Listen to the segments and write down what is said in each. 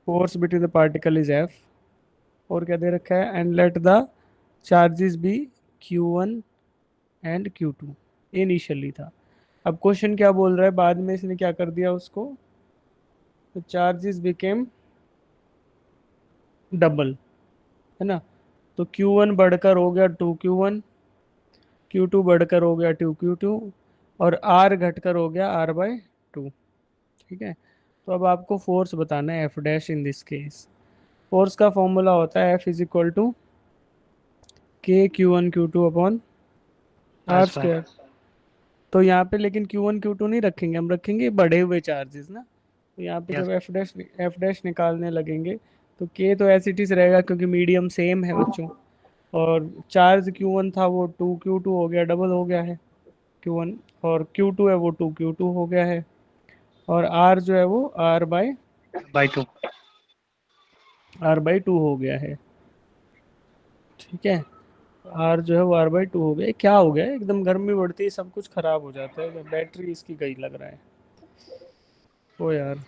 Force between the particle is F. और क्या दे रखा है, and let the charges be Q1 एंड Q2 इनिशियली था। अब क्वेश्चन क्या बोल रहा है, बाद में इसने क्या कर दिया उसको, तो चार्जेस बिकेम डबल, है ना। तो Q1 बढ़कर हो गया 2Q1, Q2 बढ़कर हो गया 2Q2, और R घटकर हो गया R/2। ठीक है। तो अब आपको फोर्स बताना है F dash in this case. Force का फॉर्मूला होता है F is equal to K Q1 Q2 upon R R square. Square. तो यहाँ पे लेकिन Q1 Q2 नहीं रखेंगे, हम रखेंगे बढ़े हुए चार्जेस ना। तो यहाँ पे जब यस। एफ डैश निकालने लगेंगे तो के तो एज इट इज रहेगा क्योंकि मीडियम सेम है बच्चों। और चार्ज Q1 था वो 2Q2 हो गया, डबल हो गया है Q1। और Q2 है वो 2Q2 हो गया है। और R जो है वो बाई 2। R/2 हो गया है। ठीक है। R जो है वो R/2 हो गया। क्या हो गया, एकदम गर्मी बढ़ती है सब कुछ खराब हो जाता है, बैटरी इसकी गई लग रहा है। ओ यार।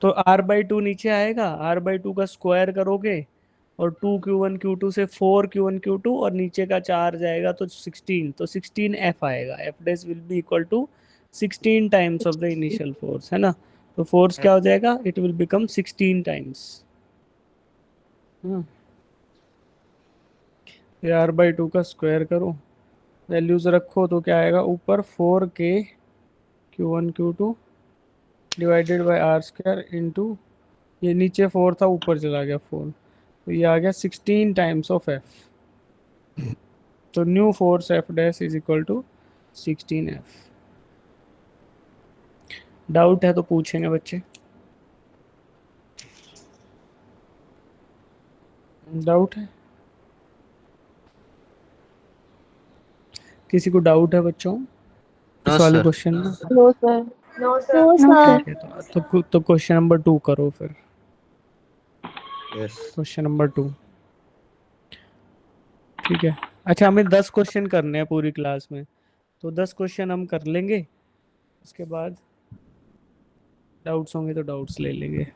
तो R/2 नीचे आएगा, R/2 का स्क्वायर करोगे और 2Q1 Q2 से 4Q1 Q2 और नीचे का चार जाएगा तो 16, तो 16F आएगा। F dash will be equal to 16 times of the initial force, है ना। तो फोर्स क्या हो जाएगा, इट विल बिकम 16 टाइम्स। ये R/2 का स्क्वायर करो, वैल्यूज रखो तो क्या आएगा ऊपर, 4K Q1 Q2 divided by R square into, ये नीचे 4 था ऊपर चला गया 4, तो ये आ गया 16 टाइम्स ऑफ एफ। तो new force F dash is equal to 16F। Doubt है तो पूछेंगे बच्चे। डाउट है, किसी को डाउट है बच्चों नो इस वाले सर। क्वेश्चन में? No sir. No sir. No sir. ठीक है, तो क्वेश्चन नंबर 2 करो फिर। यस। Question number 2। ठीक है। अच्छा, हमें 10 क्वेश्चन करने हैं पूरी क्लास में, तो 10 क्वेश्चन हम कर लेंगे, उसके बाद डाउट्स होंगे तो डाउट्स ले लेंगे।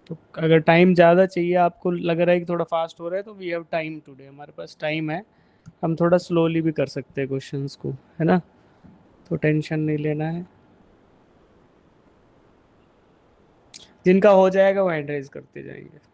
तो अगर टाइम ज़्यादा चाहिए, आपको लग रहा है कि थोड़ा फास्ट हो रहा है, तो वी हैव टाइम टुडे, हमारे पास टाइम है। हम थोड़ा स्लोली भी कर सकते हैं क्वेश्चंस को, है ना। तो टेंशन नहीं लेना है, जिनका हो जाएगा वो हैंड रेज करते जाएंगे।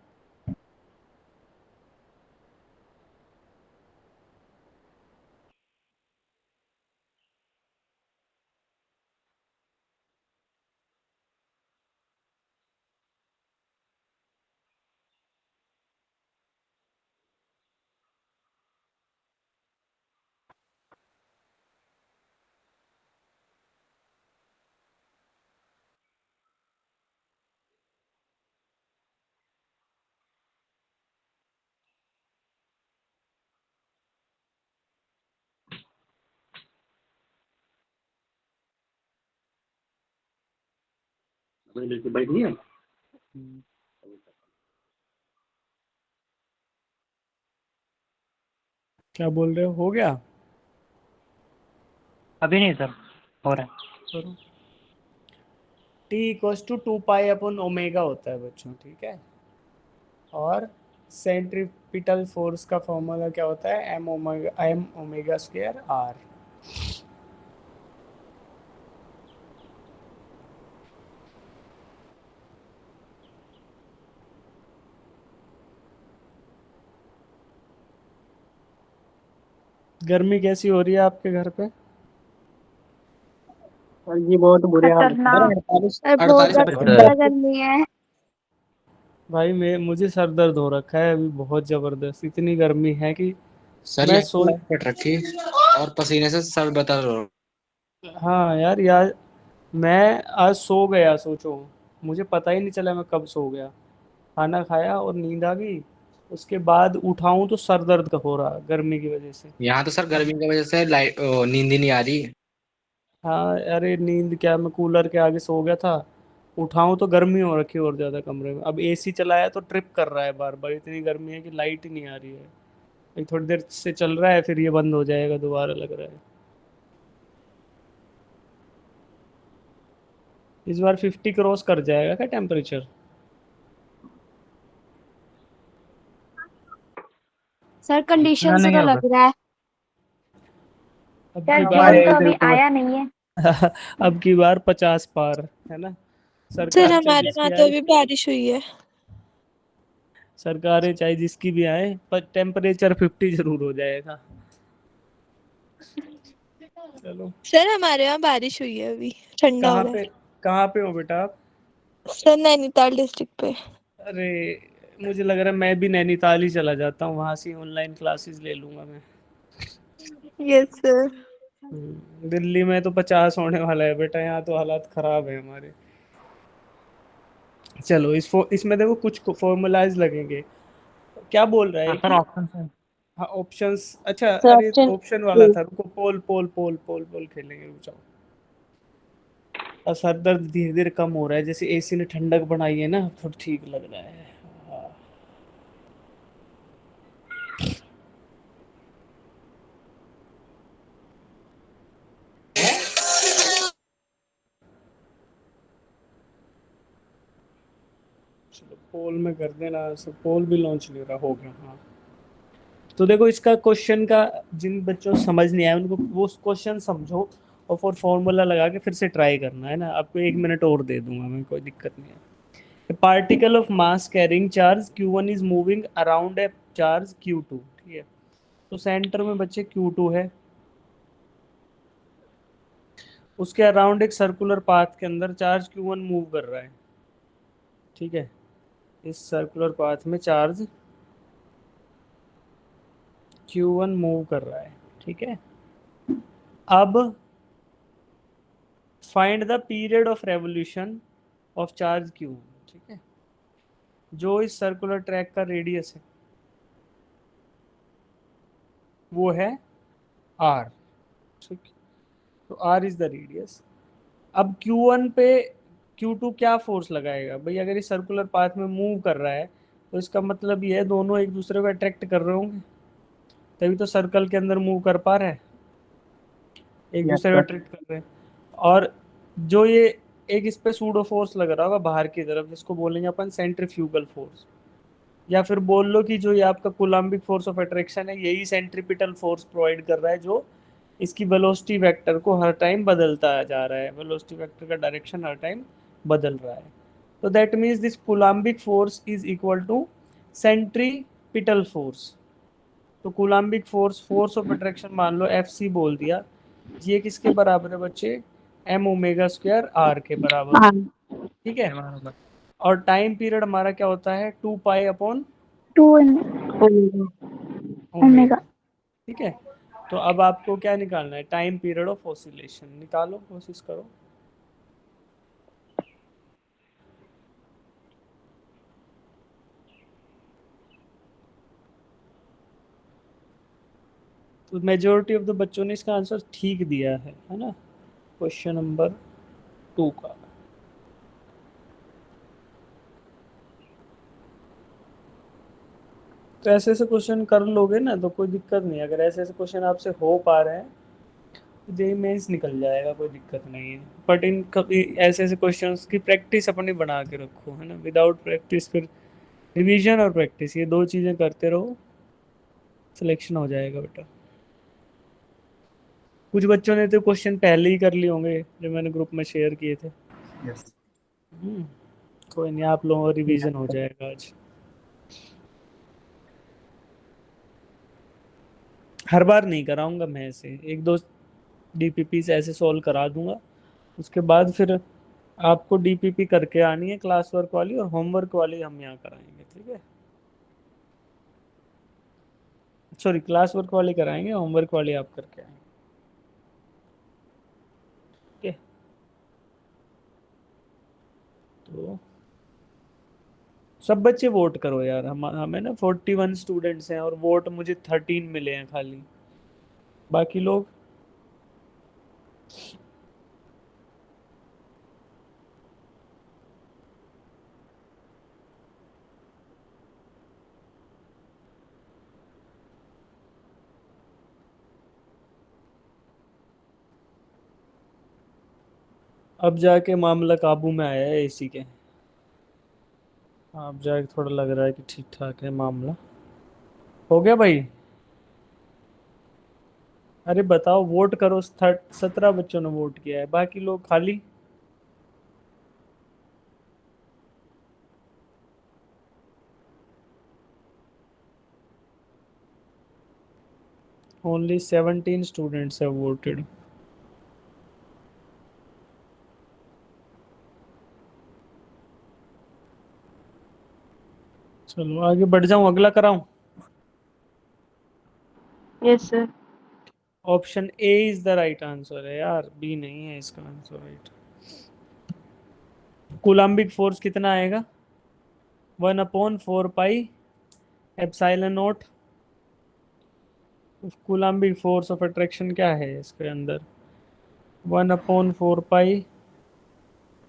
बाइक नहीं है। क्या बोल रहे हो गया? अभी नहीं सर, हो रहा है। करो। T = 2π/ओमेगा होता है बच्चों, ठीक है। और सेंट्रीपिटल फोर्स का फॉर्मूला क्या होता है, M ओमेगा स्क्वायर R। गर्मी कैसी हो रही है आपके घर पे? सर जी बहुत बुरे हाल है सर। खतरनाक। 48 बहुत 48 ज्यादा गर्मी है। भाई मैं मुझे सर दर्द हो रखा है अभी बहुत जबरदस्त, इतनी गर्मी है कि सर मैं यहाँ सो। पे लाइट कट रखी और पसीने से सर बता रहा हूँ। हाँ यार यार, मैं आज सो गया सोचो, मुझे पता ही नहीं चला मैं कब सो गया। खाना खाया और नींद आ गई, उसके बाद उठाऊं तो सर दर्द का हो रहा गर्मी की वजह से। यहाँ तो सर गर्मी अब की वजह से लाइट नींद ही नहीं आ रही। हाँ, अरे नींद क्या, मैं कूलर के आगे सो गया था, उठाऊं तो गर्मी हो रखी है और ज़्यादा कमरे में। अब एसी चलाया तो ट्रिप कर रहा है बार बार, इतनी गर्मी है कि लाइट ही नहीं आ रही है। अभी थोड़ी देर से चल रहा है, फिर ये बंद हो जाएगा दोबारा लग रहा है। इस बार 50 क्रॉस कर जाएगा क्या टेम्परेचर? सर कंडीशन इतना से नहीं तो होगा। लग रहा है। अब क्या की सर हुआ बार जून है तो इधर अभी तो? आया नहीं है। अब की बार 50 पार, है ना? सर सरकार चाहे हमारे जिसकी वहाँ तो आए, अभी बारिश हुई है। सरकारें चाहे जिसकी भी आए, पर टेम्परेचर 50 जरूर हो जाएगा। चलो। सर हमारे वहाँ बारिश हुई है, अभी ठंडा हो कहाँ रहा पे है। कहाँ पे हो बेटा आप? सर नैनीताल डिस्ट्रिक्ट पे। अरे, मुझे लग रहा है मैं भी नैनीताल ही चला जाता हूँ, वहां से ऑनलाइन क्लासेस ले लूंगा मैं। Yes sir. दिल्ली में तो 50 होने वाला है बेटा, यहाँ तो हालात खराब है हमारे। चलो, इसमें देखो कुछ फॉर्मूलाज लगेंगे। क्या बोल रहा है सर कि, ऑप्शन से। हाँ ऑप्शंस, अच्छा सर अरे ऑप्शन ऑप्शन वाला था, रुको पोल पोल पोल पोल पोल खेलेंगे, रुक जाओ। और सर दर्द धीरे धीरे कम हो रहा है, जैसे एसी ने ठंडक बनाई है ना, थोड़ा ठीक लग रहा है। हाँ। चलो पोल में कर देना, सब पोल भी लॉन्च नहीं रहा, हो गया हाँ। तो देखो इसका क्वेश्चन का, जिन बच्चों को समझ नहीं आया उनको वो क्वेश्चन समझो, और फिर फॉर्मूला लगा के फिर से ट्राई करना है ना। आपको 1 मिनट और दे दूंगा मैं, कोई दिक्कत नहीं है। A particle of mass carrying charge Q1 is moving around a charge Q2, ठीक है? तो सेंटर में बच्चे Q2 है, उसके अराउंड एक सर्कुलर पाथ के अंदर चार्ज Q1 मूव कर रहा है, ठीक है? इस सर्कुलर पाथ में चार्ज Q1 मूव कर रहा है, ठीक है? अब find the period of revolution of charge Q1, ठीक है? जो इस सर्कुलर ट्रैक का रेडियस है वो है R, ठीक? तो R इज द रेडियस। अब Q1 पे Q2 क्या फोर्स लगाएगा भाई? अगर इस सर्कुलर पाथ में मूव कर रहा है तो इसका मतलब ये है दोनों एक दूसरे को अट्रैक्ट कर रहे होंगे, तभी तो सर्कल के अंदर मूव कर पा रहे हैं, एक यस दूसरे को सर। अट्रैक्ट कर रहे हैं। और जो ये एक इस पे सूडो फोर्स लग रहा होगा बाहर की तरफ, जिसको बोलेंगे अपन सेंट्रीफ्यूगल फोर्स, या फिर बोल लो कि जो ये आपका कूलम्बिक फोर्स ऑफ अट्रैक्शन है, यही सेंट्रीपिटल फोर्स प्रोवाइड कर रहा है, जो इसकी वेलोसिटी वेक्टर को हर टाइम बदलता जा रहा है, वेलोसिटी वेक्टर का डायरेक्शन हर टाइम बदल रहा है। तो that means this coulombic force is equal to centripetal force. तो coulombic force, force of attraction मान लो एफ सी बोल दिया, ये किसके बराबर है बच्चे? एम ओमेगा स्क्वायर आर के बराबर, हाँ ठीक है? और टाइम पीरियड हमारा क्या होता है? 2 पाई अपॉन 2 ओमेगा, ओमेगा। ठीक है? तो अब आपको क्या निकालना है? टाइम पीरियड ऑफ ऑसिलेशन निकालो, कोशिश करो। तो मेजोरिटी ऑफ द बच्चों ने इसका आंसर ठीक दिया है ना? क्वेश्चन नंबर 2 का। तो ऐसे ऐसे क्वेश्चन कर लोगे ना तो कोई दिक्कत नहीं है। अगर ऐसे ऐसे क्वेश्चन आपसे हो पा रहे हैं तो जेई मेंस निकल जाएगा, कोई दिक्कत नहीं है। बट इन कभी ऐसे ऐसे क्वेश्चंस की प्रैक्टिस अपनी बना के रखो, है ना? विदाउट प्रैक्टिस फिर, रिवीजन और प्रैक्टिस ये दो चीज़ें करते रहो, सिलेक्शन हो जाएगा बेटा। कुछ बच्चों ने तो क्वेश्चन पहले ही कर लिए होंगे जो मैंने ग्रुप में शेयर किए थे। यस। हम्म, कोई नहीं, आप लोगों का रिवीजन हो जाएगा आज। हर बार नहीं कराऊंगा मैं, ऐसे एक दो डीपीपी से ऐसे सॉल्व करा दूंगा, उसके बाद फिर आपको डीपीपी करके आनी है क्लास वर्क वाली, और होमवर्क वाली हम यहाँ कराएंगे, ठीक है? सॉरी, क्लास वर्क वाली कराएंगे, होमवर्क वाली आप करके आएंगे, ठीक है? तो सब बच्चे वोट करो यार, हम हमें ना 41 स्टूडेंट्स हैं और वोट मुझे 13 मिले हैं खाली, बाकी लोग। अब जाके मामला काबू में आया है एसी के। अब जाके थोड़ा लग रहा है कि ठीक ठाक है मामला। हो गया भाई। अरे बताओ, वोट करो। 17 बच्चों ने वोट किया है, बाकी लोग खाली। Only 17 students have voted. चलो आगे बढ़ जाऊं, अगला कराऊं। Yes sir. Option A is the right answer है यार, बी नहीं है इसका आंसर राइट। कूलम्बिक फोर्स कितना आएगा? 1/4 pi epsilon naught. Coulombic force of attraction क्या है इसके अंदर? 1/4 pi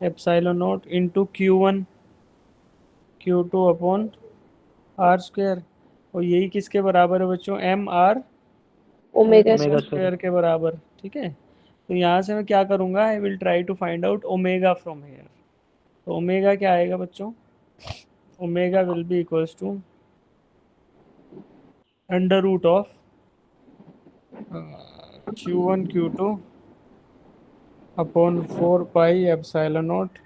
epsilon naught into Q1 Q2 upon are square. और यही किसके बराबर है बच्चों? MR ओमेगा ओमेगा स्क्वायर के बराबर। ठीक है, तो यहाँ से मैं क्या करूँगा, I will try to find out omega from here. तो ओमेगा क्या आएगा बच्चों? Omega will be equals to under root of Q1 Q2 upon 4 pi epsilon naught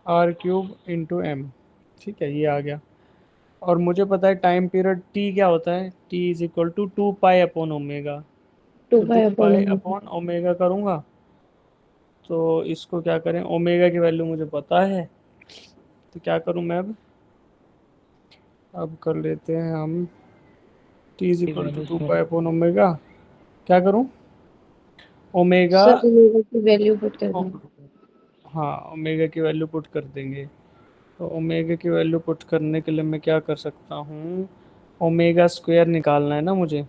R³ into M। ठीक है, ये आ गया। और मुझे पता है टाइम पीरियड T क्या होता है, T is equal to 2 pi upon omega. Two तो pi two upon pi omega. Upon omega करूँगा, तो इसको क्या करें, ओमेगा की वैल्यू मुझे पता है, तो क्या करूँ मैं अब कर लेते हैं हम T is equal to 2 pi upon omega. क्या करूँ? ओमेगा। सर ओमेगा की वैल्यू पुट कर दें। हाँ, ओमेगा की वैल्यू पुट कर देंगे। तो ओमेगा की वैल्यू पुट करने के लिए मैं क्या कर सकता हूँ, ओमेगा स्क्वायर निकालना है ना मुझे।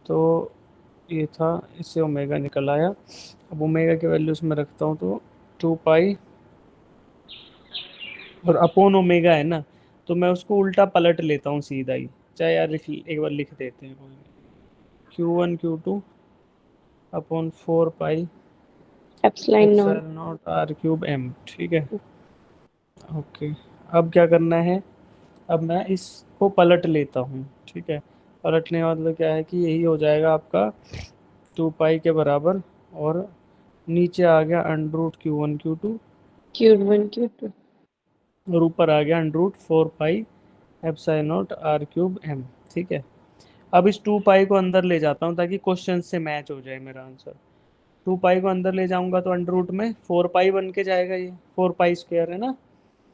तो ये था, इससे ओमेगा निकल आया। अब ओमेगा की वैल्यू इसमें रखता हूँ तो 2 पाई, और अपॉन ओमेगा है ना, तो मैं उसको उल्टा पलट लेता हूँ सीधा ही। चाहे यार एक बार लिख देते हैं, Q1 Q2 upon 4 pi epsilon not. Epsilon naught R³ M। ठीक है, ओके। अब क्या करना है, अब मैं इसको पलट लेता हूँ। ठीक है, पलटने का मतलब क्या है कि यही हो जाएगा आपका 2 पाई के बराबर, और नीचे आ गया √Q1 Q2, Q1 Q2। और ऊपर आ गया √4 पाई एप्सिलॉन नॉट R³M। ठीक है, अब इस 2 पाई को अंदर ले जाता हूँ ताकि क्वेश्चन से मैच हो जाए मेरा आंसर। 2 पाई को अंदर ले जाऊंगा तो अंडर रूट में 4 पाई बन के जाएगा, ये 4 पाई स्क्वायर है ना।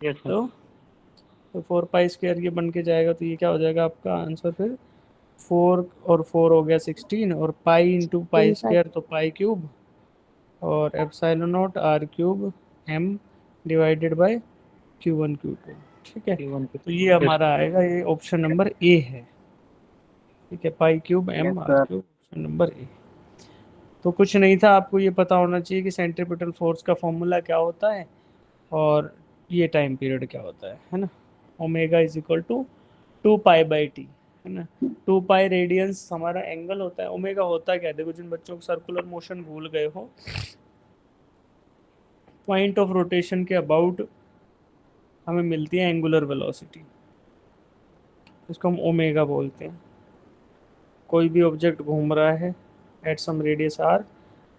Yes sir. तो 4 पाई स्क्वायर ये बन के जाएगा, तो ये क्या हो जाएगा आपका आंसर फिर? 4 और 4 हो गया 16, और पाई इंटू पाई 5। स्क्वायर तो पाई³ और epsilon naught R³ M divided by Q1 Q2। ठीक है, Q1 तो ये हमारा आएगा, ये ऑप्शन नंबर ए है। ठीक है, पाई³ M sir. R³ option number A. तो कुछ नहीं था, आपको ये पता होना चाहिए कि सेंट्रीपिटल फोर्स का फॉर्मूला क्या होता है, और ये टाइम पीरियड क्या होता है ना। ओमेगा इज इक्वल टू 2 पाई/T, है ना। 2 पाई रेडियंस हमारा एंगल होता है। ओमेगा होता क्या है, देखो जिन बच्चों को सर्कुलर मोशन भूल गए हो, पॉइंट ऑफ रोटेशन के अबाउट हमें मिलती है एंगुलर वेलोसिटी, इसको हम ओमेगा बोलते हैं। कोई भी ऑब्जेक्ट घूम रहा है at some radius r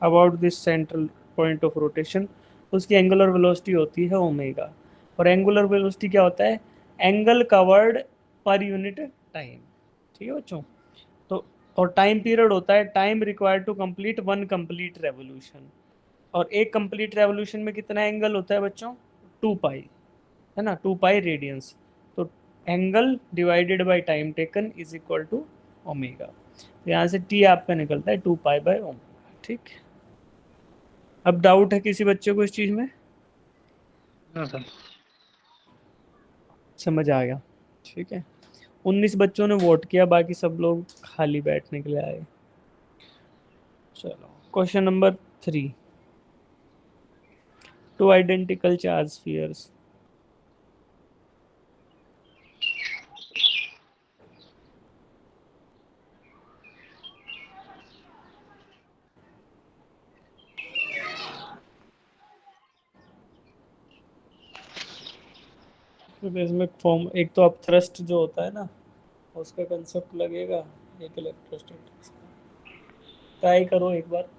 about this central point of rotation, उसकी एंगुलर वेलोसिटी होती है ओमेगा। और एंगुलर वेलोसिटी क्या होता है? एंगल कवर्ड पर यूनिट टाइम। ठीक है बच्चों। तो और टाइम पीरियड होता है time required to complete one complete revolution. और एक कंप्लीट रेवोल्यूशन में कितना एंगल होता है बच्चों? 2 पाई, है ना, 2 पाई रेडियंस। तो angle divided by time taken is equal to omega. तो यहाँ से टी आपका निकलता है 2 पाई/ओमेगा। ठीक, अब डाउट है किसी बच्चे को इस चीज में? हाँ सर। समझ आ गया? ठीक है, 19 बच्चों ने वोट किया, बाकी सब लोग खाली बैठने के लिए आए। चलो question number 3। To identical charge spheres. तो इसमें फॉर्म एक तो अब थ्रस्ट जो होता है ना उसका कंसेप्ट लगेगा, एक इलेक्ट्रोस्टैटिक्स का। ट्राई करो एक बार।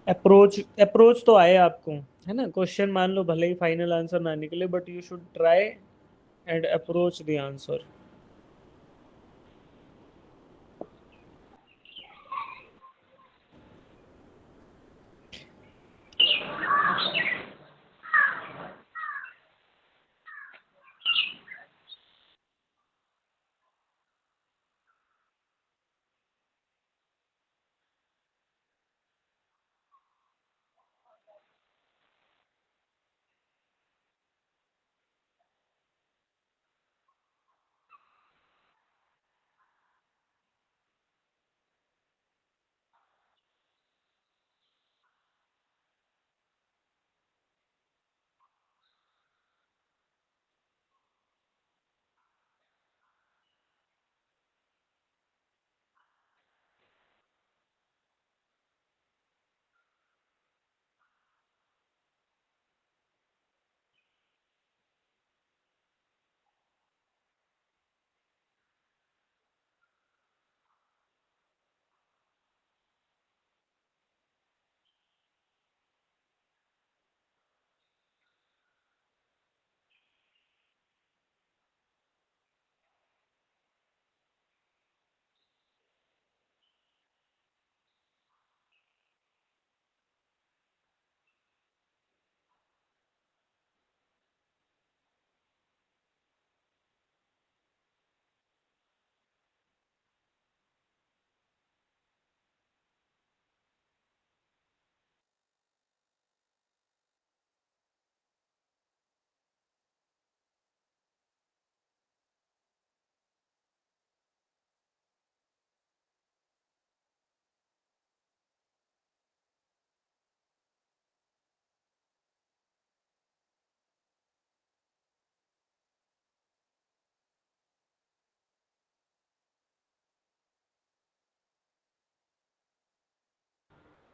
अप्रोच अप्रोच तो आए आपको, है ना। क्वेश्चन मान लो भले ही फाइनल आंसर ना निकले, but you should try and approach the answer.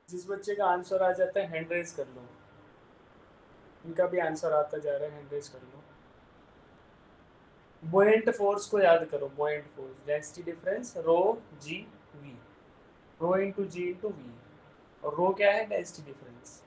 जिस बच्चे का आंसर आ जाता है हैंड रेज कर लो। इनका भी आंसर आता जा रहा है, हैंड रेज कर लो। बुओयंट फोर्स को याद करो। Buoyant force density difference rho G V, rho into G into V, और रो क्या है? Density difference.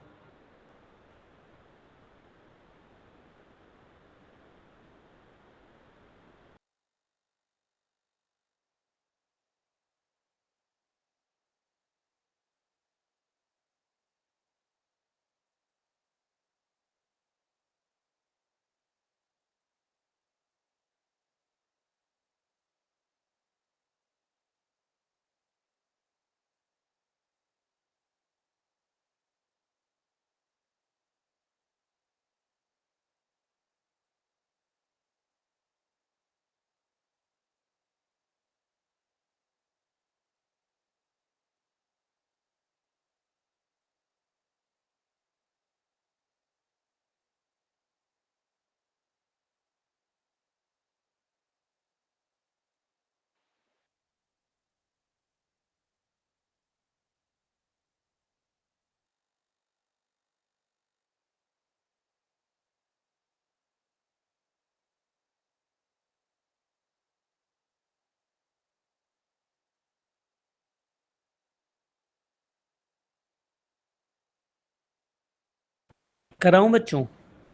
कराऊं बच्चों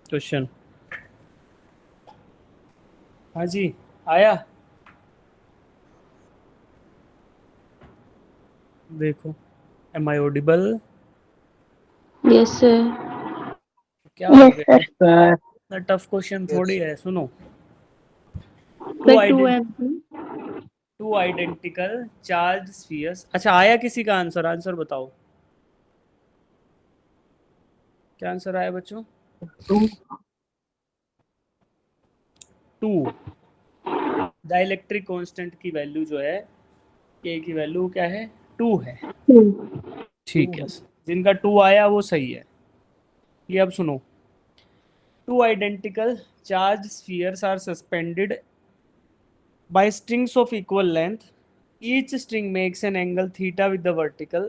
क्वेश्चन? हाँ जी, आया। देखो, am I audible? Yes, sir. क्या हो यस गया? सर। इतना टफ क्वेश्चन थोड़ी है। सुनो, two Like two ident and two. Two identical charge spheres. अच्छा, आया किसी का आंसर? आंसर बताओ, क्या आंसर आया बच्चों? टू। डाइलेक्ट्रिक कांस्टेंट की वैल्यू जो है, के की वैल्यू क्या है? टू है। Two. ठीक है, जिनका टू आया वो सही है। ये अब सुनो, two identical charge spheres are suspended by strings of equal length. Each string makes an angle theta with the vertical.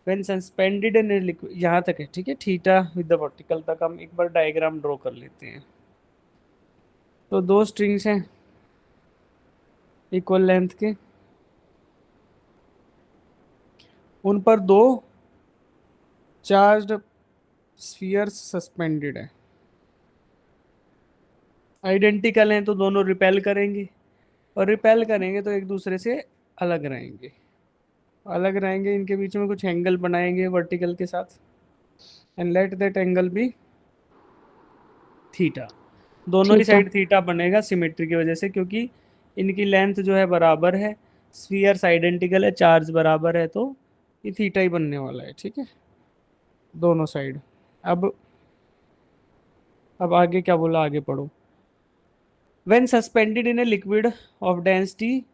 When suspended in liquid, यहाँ तक है ठीक है, थीटा विद द वर्टिकल तक हम एक बार डायग्राम ड्रॉ कर लेते हैं। तो दो स्ट्रिंग्स हैं इक्वल लेंथ के, उन पर दो चार्ज्ड स्फीयर्स सस्पेंडेड है, आइडेंटिकल हैं तो दोनों रिपेल करेंगे, और रिपेल करेंगे तो एक दूसरे से अलग रहेंगे, अलग रहेंगे, इनके बीच में कुछ एंगल बनाएंगे वर्टिकल के साथ, and let that angle be theta. दोनों ही थीटा। साइड थीटा बनेगा सिमेट्री की वजह से, क्योंकि इनकी लेंथ जो है बराबर है, स्फीयर्स आइडेंटिकल है, चार्ज बराबर है, तो ये थीटा ही बनने वाला है। ठीक है, दोनों साइड। अब आगे क्या बोला, आगे पढ़ो। When suspended in a liquid of density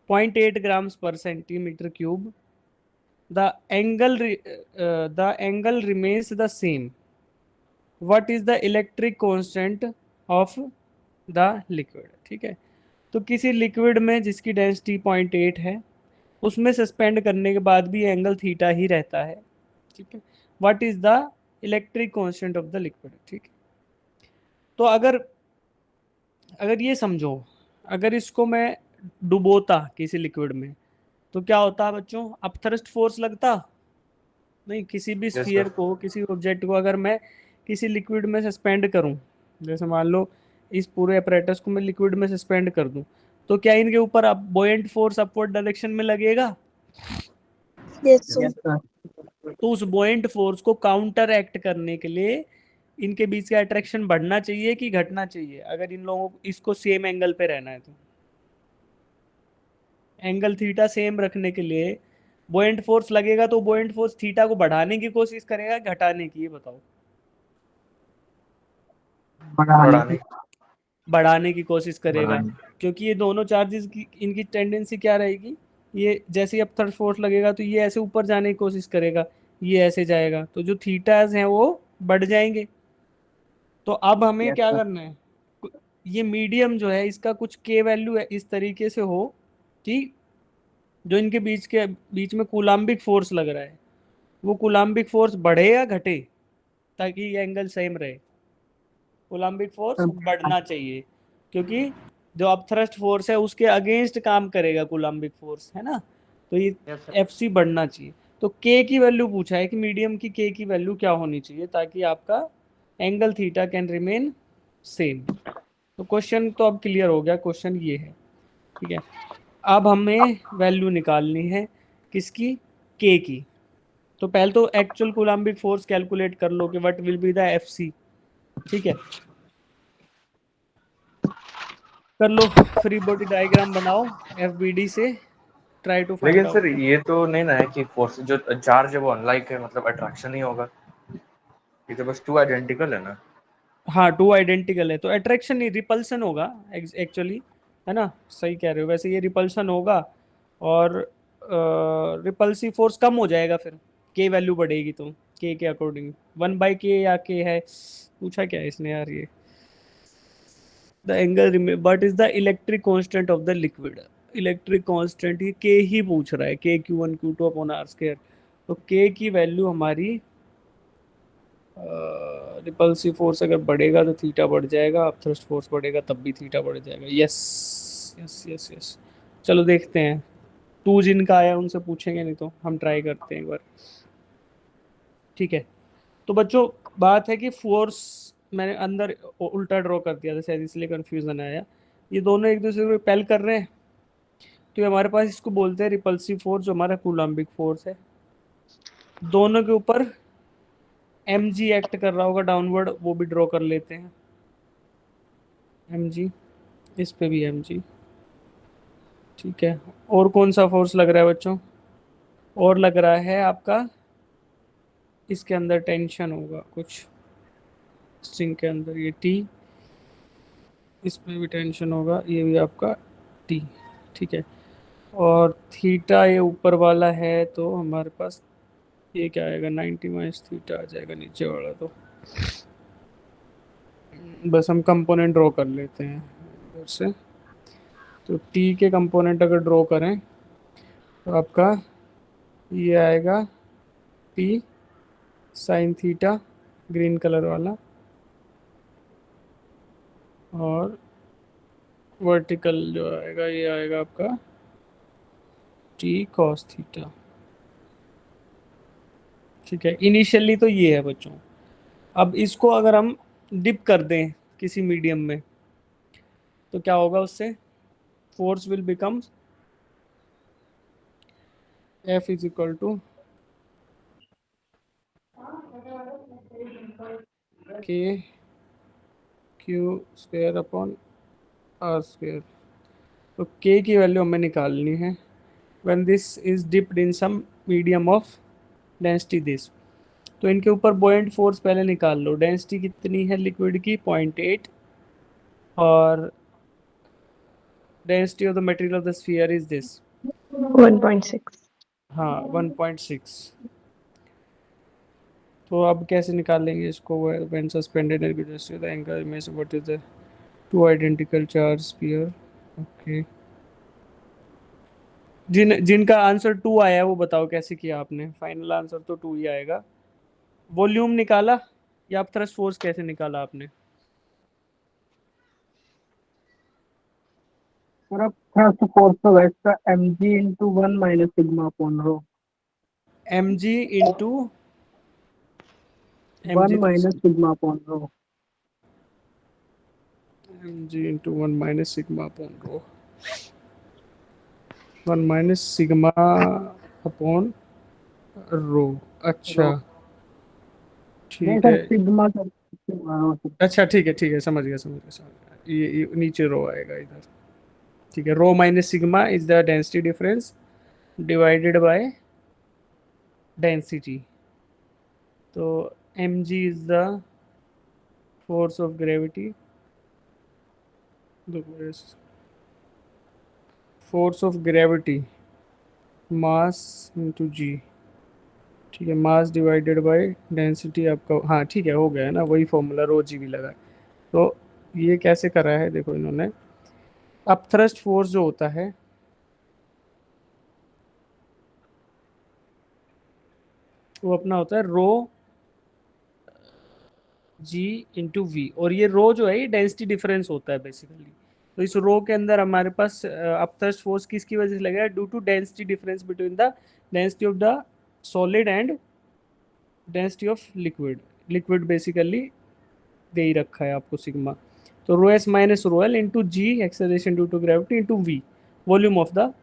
0.8 grams per centimeter cube, the angle remains the same. What is the electric constant of the liquid? ठीक है, तो किसी लिक्विड में जिसकी डेंसिटी 0.8 है, उसमें सस्पेंड करने के बाद भी एंगल थीटा ही रहता है। ठीक है, what is the electric constant of the liquid. ठीक है, तो अगर ये समझो, अगर इसको मैं डुबोता किसी लिक्विड में तो क्या होता बच्चों, अपथ्रस्ट फोर्स लगता नहीं। किसी भी स्फीयर को, किसी ऑब्जेक्ट को अगर मैं किसी लिक्विड में सस्पेंड करूं, जैसे मान लो इस पूरे अपरेटस को मैं लिक्विड में सस्पेंड कर दूं, तो क्या इनके ऊपर अब बोयंट फोर्स अपवर्ड डायरेक्शन में लगेगा? Yes sir. तो उस बोयंट फोर्स को काउंटर एक्ट करने के लिए इनके बीच का अट्रैक्शन बढ़ना चाहिए कि घटना चाहिए, अगर इन लोगों को इसको सेम एंगल पे रहना है तो? एंगल थीटा सेम रखने के लिए बोयंट फोर्स लगेगा, तो बोयंट फोर्स थीटा को बढ़ाने की कोशिश करेगा, घटाने की, ये बताओ? बढ़ाने की कोशिश करेगा, क्योंकि ये दोनों चार्जेस की इनकी टेंडेंसी क्या रहेगी, ये जैसे ही अपथ्रस्ट फोर्स लगेगा तो ये ऐसे ऊपर जाने की कोशिश करेगा, ये ऐसे जाएगा, तो जो थीटास हैं वो बढ़ जाएंगे। तो अब हमें क्या करना है, ये मीडियम जो है इसका कुछ के वैल्यू है इस तरीके से हो कि जो इनके बीच में कूलाम्बिक फोर्स लग रहा है, वो कूलाम्बिक फोर्स बढ़े या घटे, ताकि ये एंगल सेम रहे। कूलाम्बिक फोर्स बढ़ना चाहिए, क्योंकि जो अपथ्रस्ट फोर्स है उसके अगेंस्ट काम करेगा कूलाम्बिक फोर्स, है ना, तो ये एफ सी बढ़ना चाहिए। तो के की वैल्यू पूछा है कि मीडियम की के की वैल्यू क्या होनी चाहिए ताकि आपका angle theta can remain same. तो क्वेश्चन तो अब क्लियर हो गया, क्वेश्चन ये है। ठीक है, अब हमें वैल्यू निकालनी है किसकी, के की। तो पहले तो एक्चुअल कूलाम्बिक फोर्स कैलकुलेट कर लो कि what will be the F C. ठीक है, कर लो, फ्री बॉडी डायग्राम बनाओ एफबीडी से, ट्राई टू फाइंड लेकिन आउट। सर ये तो नहीं ना है कि फोर्स जो चार्ज है वो अनलाइक है, मतलब अट्रैक्शन ही होगा, ये तो बस टू आइडेंटिकल है ना। हाँ, टू आइडेंटिकल है तो अट्रैक्शन नहीं, रिपल्सन होगा एक्चुअली, है ना, सही कह रहे हो। वैसे ये रिपल्सन होगा और रिपल्सिव फोर्स कम हो जाएगा, फिर के वैल्यू बढ़ेगी, तो के अकॉर्डिंग 1/k या के है, पूछा क्या है इसने यार, ये the angle but is the electric constant of the liquid. Electric constant ये के ही पूछ रहा है, के Q1 Q2 upon are square. तो के की वैल्यू हमारी, रिपल्सिव फोर्स अगर बढ़ेगा तो थीटा बढ़ जाएगा, अपथ्रस्ट फोर्स बढ़ेगा तब भी थीटा बढ़ जाएगा। यस यस यस यस, चलो देखते हैं, 2 जिनका आया उनसे पूछेंगे, नहीं तो हम ट्राई करते हैं एक बार। ठीक है, तो बच्चों बात है कि फोर्स मैंने अंदर उल्टा ड्रॉ कर दिया था शायद, इसलिए कंफ्यूजन आया। ये दोनों एक दूसरे को रिपेल कर रहे हैं, तो हमारे पास इसको बोलते हैं रिपल्सिव फोर्स, जो हमारा कूलाम्बिक फोर्स है। दोनों के ऊपर mg एक्ट कर रहा होगा डाउनवर्ड, वो भी ड्रॉ कर लेते हैं, mg, इस पे भी mg। ठीक है, और कौन सा फोर्स लग रहा है बच्चों, और लग रहा है आपका इसके अंदर टेंशन होगा कुछ, स्ट्रिंग के अंदर ये T, इस पे भी टेंशन होगा, ये भी आपका T। ठीक है, और थीटा ये ऊपर वाला है, तो हमारे पास ये क्या आएगा, 90 माइनस थीटा आ जाएगा नीचे वाला। तो बस हम कंपोनेंट ड्रॉ कर लेते हैं इधर से। तो टी के कंपोनेंट अगर ड्रॉ करें तो आपका ये आएगा T sine theta green colour वाला, और वर्टिकल जो आएगा ये आएगा आपका टी कॉस थीटा। ठीक है, इनिशियली तो ये है बच्चों। अब इसको अगर हम डिप कर दें किसी मीडियम में तो क्या होगा उससे? Force will become F is equal to K Q square upon are square. तो k की वैल्यू हमें निकालनी है when this is dipped in some medium of density this। तो इनके ऊपर buoyant फोर्स पहले निकाल लो। डेंसिटी कितनी है लिक्विड की? 0.8, और density of the material of the sphere is this. 1.6. हाँ 1.6। तो अब कैसे निकालेंगे इसको? When suspended in the angle में से what is the two identical charge sphere. Okay, जिनका आंसर 2 आया है वो बताओ कैसे किया आपने? फाइनल आंसर तो 2 ही आएगा। वॉल्यूम निकाला या थ्रस्ट फोर्स कैसे निकाला आपने? सर अब थ्रस्ट फोर्स होगा इसका mg into 1 minus sigma upon rho. mg into 1 minus sigma upon rho. mg into 1 minus sigma upon rho. 1 minus sigma upon rho. अच्छा नहीं ठीक सर, है। सिग्मा सर, सिग्मा रो सर। अच्छा ठीक है ठीक है, समझ गया समझ गया समझ गया। ये नीचे रो आएगा इधर। ठीक है, rho minus sigma is the density difference divided by density. तो mg is the force of gravity, force of gravity mass into G. ठीक है, मास डिवाइडेड बाय डेंसिटी आपका, हाँ ठीक है हो गया है ना, वही फॉर्मूला रो जी भी लगा है। तो ये कैसे करा है देखो इन्होंने। अब थ्रस्ट फोर्स जो होता है वो अपना होता है रो जी इंटू वी, और ये रो जो है ये डेंसिटी डिफरेंस होता है बेसिकली। तो इस रो के अंदर हमारे पास अब थ्रस्ट फोर्स किसकी वजह से लगेगा? Due to density difference between the density of the solid and density of liquid. Liquid basically दे ही रखा है आपको सिग्मा। तो rho S minus rho L into G acceleration due to gravity into V volume of the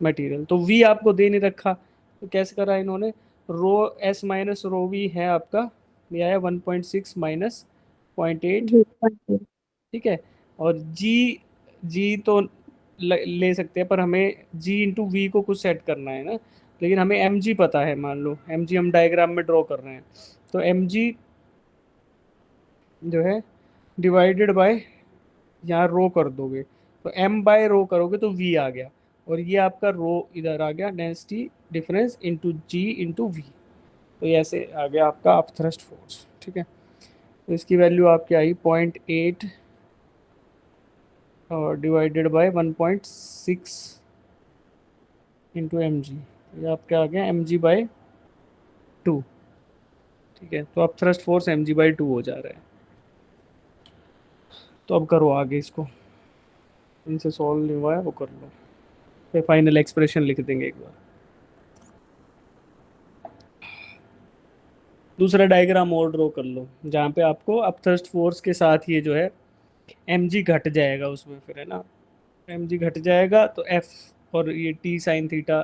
material. तो V आपको दे नहीं रखा, तो कैसे करा इन्होंने? Rho S minus rho V है आपका, ये आया 1.6 माइनस 0.8। ठीक है, और जी जी तो ले सकते हैं, पर हमें जी इंटू वी को कुछ सेट करना है ना। लेकिन हमें एम जी पता है, मान लो एम जी हम डायग्राम में ड्रॉ कर रहे हैं। तो एम जी जो है डिवाइडेड बाय, यहाँ रो कर दोगे तो m बाय रो करोगे तो v आ गया, और ये आपका रो इधर आ गया, density difference into G into V. तो ये ऐसे आ गया आपका अप थ्रस्ट फोर्स। ठीक है, तो इसकी वैल्यू आपकी आई 0.8 और divided by 1.6 into M G. ये आपका आ गया एम जी बाई 2। ठीक है, तो अब thrust force M G by 2 हो जा रहा है। तो अब करो आगे इसको, इनसे सॉल्व नहीं हुआ है वो कर लो, फिर फाइनल एक्सप्रेशन लिख देंगे एक बार। दूसरा डायग्राम और ड्रॉ कर लो जहाँ पे आपको अप थ्रस्ट फोर्स के साथ ये जो है एम जी घट जाएगा उसमें, फिर है ना एम जी घट जाएगा तो एफ और ये T sine theta.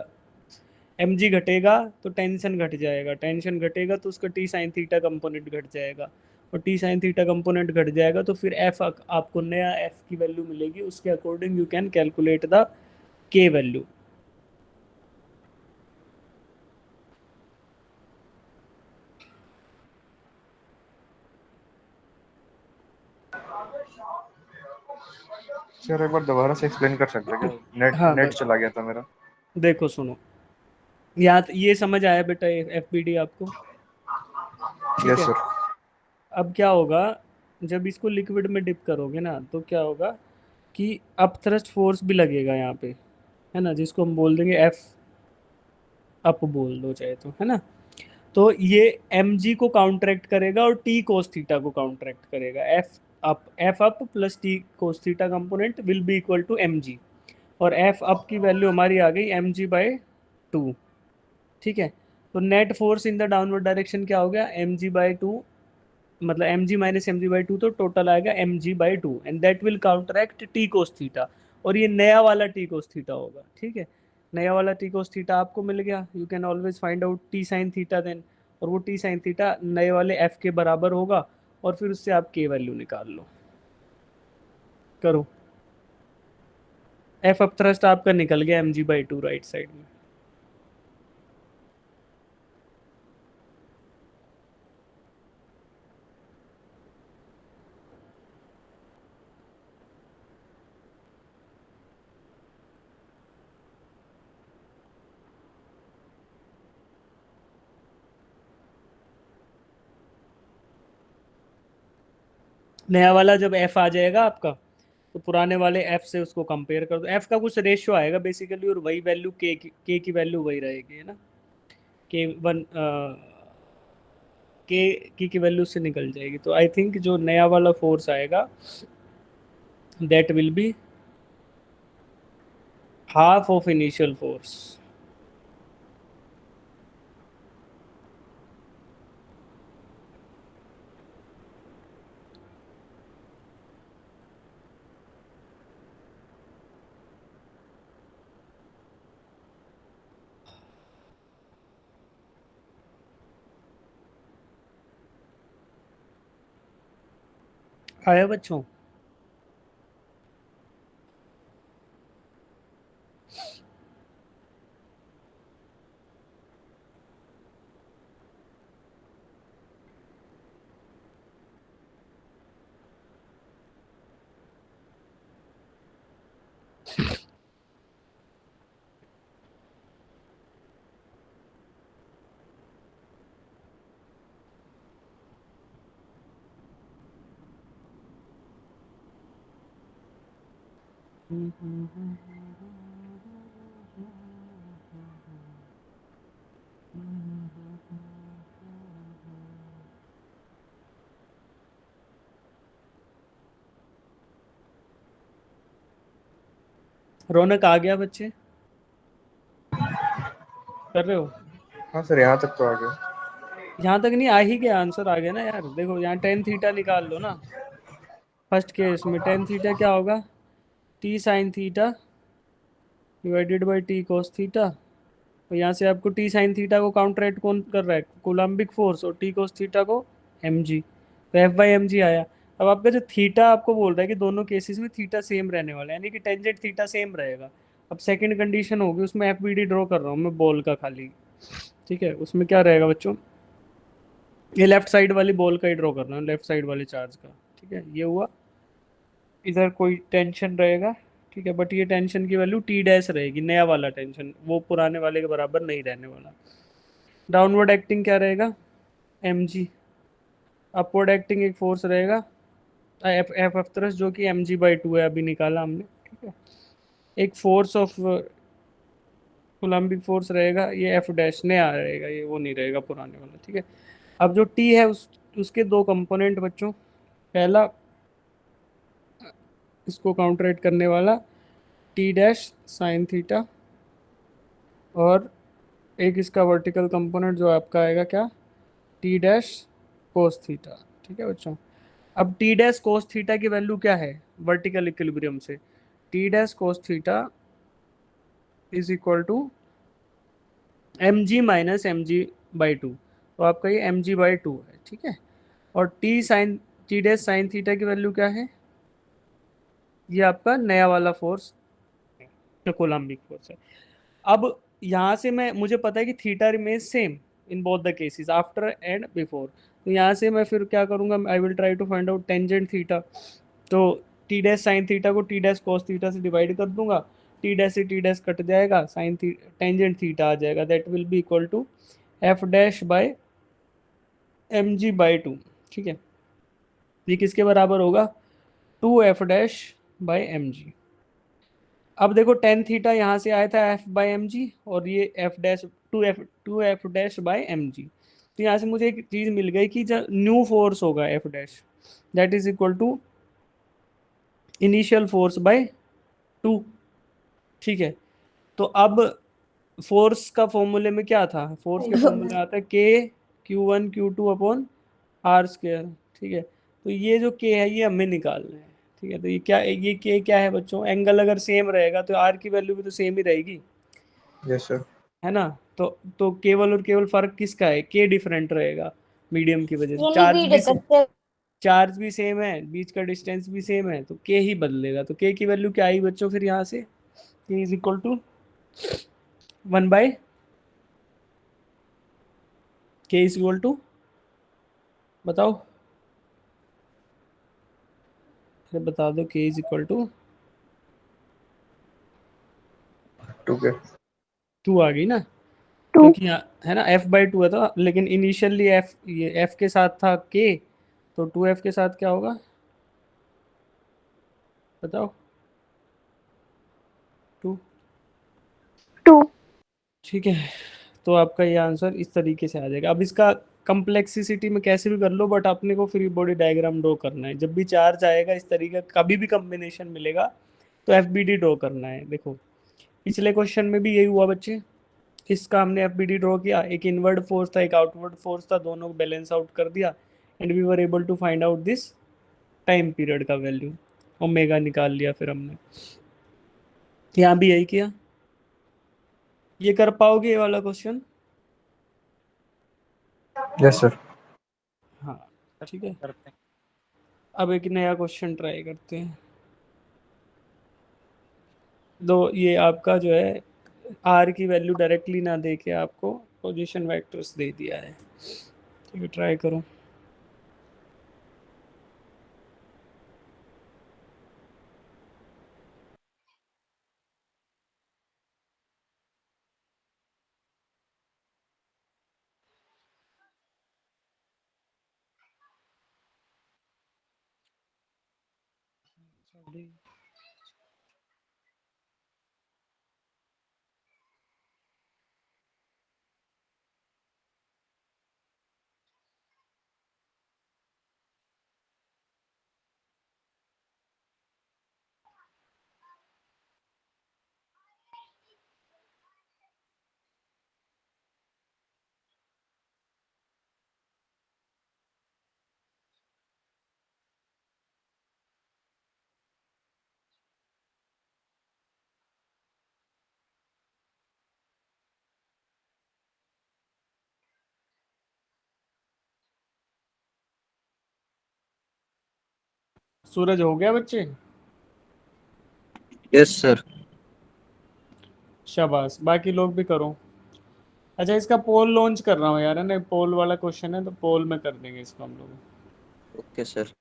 M G घटेगा तो टेंशन घट जाएगा, टेंशन घटेगा तो उसका टी साइन थीटा कंपोनेंट घट जाएगा, और टी साइन थीटा कंपोनेंट घट जाएगा तो फिर एफ आपको नया एफ की वैल्यू मिलेगी, उसके according you can calculate the के वैल्यू। सर एक बार दोबारा से एक्सप्लेन कर सकते हैं क्या? नेट हाँ नेट चला गया था मेरा। देखो सुनो, यहाँ ये समझ आया बेटा एफ बी डी आपको? ठीक यस है, सर। अब क्या होगा जब इसको लिक्विड में डिप करोगे ना, तो क्या होगा कि अप थ्रस्ट फोर्स भी लगेगा यहाँ पे, है ना, जिसको हम बोल देंगे एफ अप बोल दो चाहे तो, है ना। तो ये एम जी को काउंटरैक्ट करेगा और टी कोस थीटा को काउंटरैक्ट करेगा। F up plus T cos theta component will be equal to M G, और एफ अप की वैल्यू हमारी आ गई एम जी बाई टू। ठीक है, तो net force in the downward direction क्या हो गया, एम जी बाई टू, मतलब M G minus M G by two, तो टोटल आएगा M G by two, and that will counteract T cos theta, और ये नया वाला टी कोस थीटा होगा। ठीक है, नया वाला टी कोस थीटा आपको मिल गया, you can always find out T sine theta then, और वो टी साइन थीटा नए वाले एफ के बराबर होगा, और फिर उससे आप के वैल्यू निकाल लो। करो, एफ अप थ्रस्ट आपका निकल गया M G by two right side में। नया वाला जब एफ आ जाएगा आपका, तो पुराने वाले एफ से उसको कंपेयर कर दो, एफ का कुछ रेशियो आएगा बेसिकली, और वही वैल्यू के की वैल्यू वही रहेगी, है ना, के वन के की वैल्यू से निकल जाएगी। तो आई थिंक जो नया वाला फोर्स आएगा that will be half of initial force. आया बच्चों? रौनक आ गया बच्चे? कर रहे हो? हाँ सर, यहाँ तक तो आ गया। यहाँ तक नहीं, आ ही गया, आंसर आ गया ना यार। देखो यहाँ टेन थीटा निकाल लो ना, फर्स्ट केस में टेन थीटा क्या होगा, T sine theta divided by T cos theta. तो यहाँ से आपको टी साइन थीटा को काउंटरएक्ट कौन कर रहा है, कोलम्बिक फोर्स, और टी कोस थीटा को एम जी, तो एफ बाई एम जी आया। अब आपका जो थीटा आपको बोल रहा है कि दोनों केसेस में थीटा सेम रहने वाला है, यानी कि टेंजेंट थीटा सेम रहेगा। अब सेकंड कंडीशन होगी, उसमें एफ बी डी ड्रॉ कर रहा हूँ मैं बॉल का खाली। ठीक है, उसमें क्या रहेगा बच्चों, ये लेफ्ट साइड वाली बॉल का ही ड्रॉ कर रहा हूँ, लेफ्ट साइड वाले चार्ज का। ठीक है, ये हुआ, इधर कोई टेंशन रहेगा। ठीक है, बट ये टेंशन की वैल्यू टी डैश रहेगी, नया वाला टेंशन, वो पुराने वाले के बराबर नहीं रहने वाला। डाउनवर्ड एक्टिंग क्या रहेगा, एम जी। अपवर्ड एक्टिंग एक फोर्स रहेगा एफ एफ एफ थ्रस्ट, जो कि एम जी बाई टू है, अभी निकाला हमने। ठीक है, एक फोर्स ऑफ कोलम्बिक फोर्स रहेगा, ये एफ डैश नया रहेगा, ये वो नहीं रहेगा पुराने वाला। ठीक है, अब जो टी है उसके दो कंपोनेंट बच्चों, पहला इसको काउंटरेट करने वाला टी डैश साइन थीटा, और एक इसका वर्टिकल कंपोनेंट जो आपका आएगा क्या, टी डैश कोस थीटा। ठीक है बच्चों, अब टी डैश कोस थीटा की वैल्यू क्या है वर्टिकल इक्विलिब्रियम से, T dash cos theta is equal to M G minus M G by two, तो आपका ये एम जी बाई टू है। ठीक है, और टी डैश साइन थीटा की वैल्यू क्या है, ये आपका नया वाला फोर्स कोलम्बिक फोर्स है। अब यहाँ से मुझे पता है कि theta remains same in both the cases after and before, तो यहाँ से मैं फिर क्या करूँगा, I will try to find out tangent theta. तो टी डैश साइन थीटा को टी डैश कॉस थीटा से डिवाइड कर दूंगा, टी डैश से टी डैश कट जाएगा, साइन टेंजेंट थीटा आ जाएगा, that will be equal to F dash by M G by two. ठीक है, ये किसके बराबर होगा, two F dash by M G. अब देखो टेन थीटा यहाँ से आया था एफ बाई एम जी, और ये F dash two F dash by M G, तो यहाँ से मुझे एक चीज मिल गई कि जब न्यू फोर्स होगा F dash that is equal to initial force by 2। ठीक है, तो अब फोर्स का फॉर्मूले में क्या था, फोर्स के फॉर्मूले में आता है के Q1 Q2 upon are square. ठीक है, तो ये जो के है ये हमें निकालना है। ठीक है, तो ये के क्या है बच्चों, एंगल अगर सेम रहेगा तो आर की वैल्यू भी तो सेम ही रहेगी, यस सर। है ना। तो केवल और केवल फर्क किसका है, के डिफरेंट रहेगा मीडियम की वजह से। यानी बीट करते चार्ज भी सेम है, बीच का डिस्टेंस भी सेम है, तो के ही बदलेगा। तो के की वैल्यू क्या आई बच्चों फिर यहाँ से, के इज इक्वल टू 1/, के इज इक्वल टू, बताओ, अरे बता दो, के इज इक्वल टू 2k। 2 आ गई ना, 2 क्योंकि है ना f/2 है, तो लेकिन इनिशियली f, ये f के साथ था k, तो 2f के साथ क्या होगा बताओ, 2। 2 ठीक है, तो आपका ये आंसर इस तरीके से आ जाएगा। अब इसका कम्प्लेक्सिटी में कैसे भी कर लो, बट अपने को फ्री बॉडी डायग्राम ड्रॉ करना है। जब भी चार्ज आएगा इस तरीके का कभी भी कॉम्बिनेशन मिलेगा तो FBD ड्रॉ करना है। देखो पिछले क्वेश्चन में भी यही हुआ बच्चे, इसका हमने FBD ड्रॉ किया, एक इनवर्ड फोर्स था एक आउटवर्ड फोर्स था, दोनों को बैलेंस आउट कर दिया and we were able to find out this time period का वैल्यू, ओमेगा निकाल लिया फिर हमने। यहाँ भी यही किया। ये कर पाओगे ये वाला क्वेश्चन? Yes sir. हाँ ठीक है, अब एक नया क्वेश्चन ट्राई करते हैं। दो ये आपका जो है आर की वैल्यू डायरेक्टली ना दे के आपको पोजीशन वेक्टर्स दे दिया है। ठीक है, ट्राई करो। सूरज हो गया बच्चे? Yes sir. शाबाश, बाकी लोग भी करो। अच्छा इसका पोल लॉन्च कर रहा हूँ यार, है ना, पोल वाला क्वेश्चन है तो पोल में कर देंगे इसको हम लोग। Okay sir.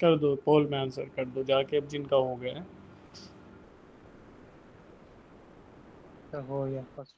कर दो पोल में, आंसर कर दो जाके अब जिनका हो गया है। हो गया फर्स्ट।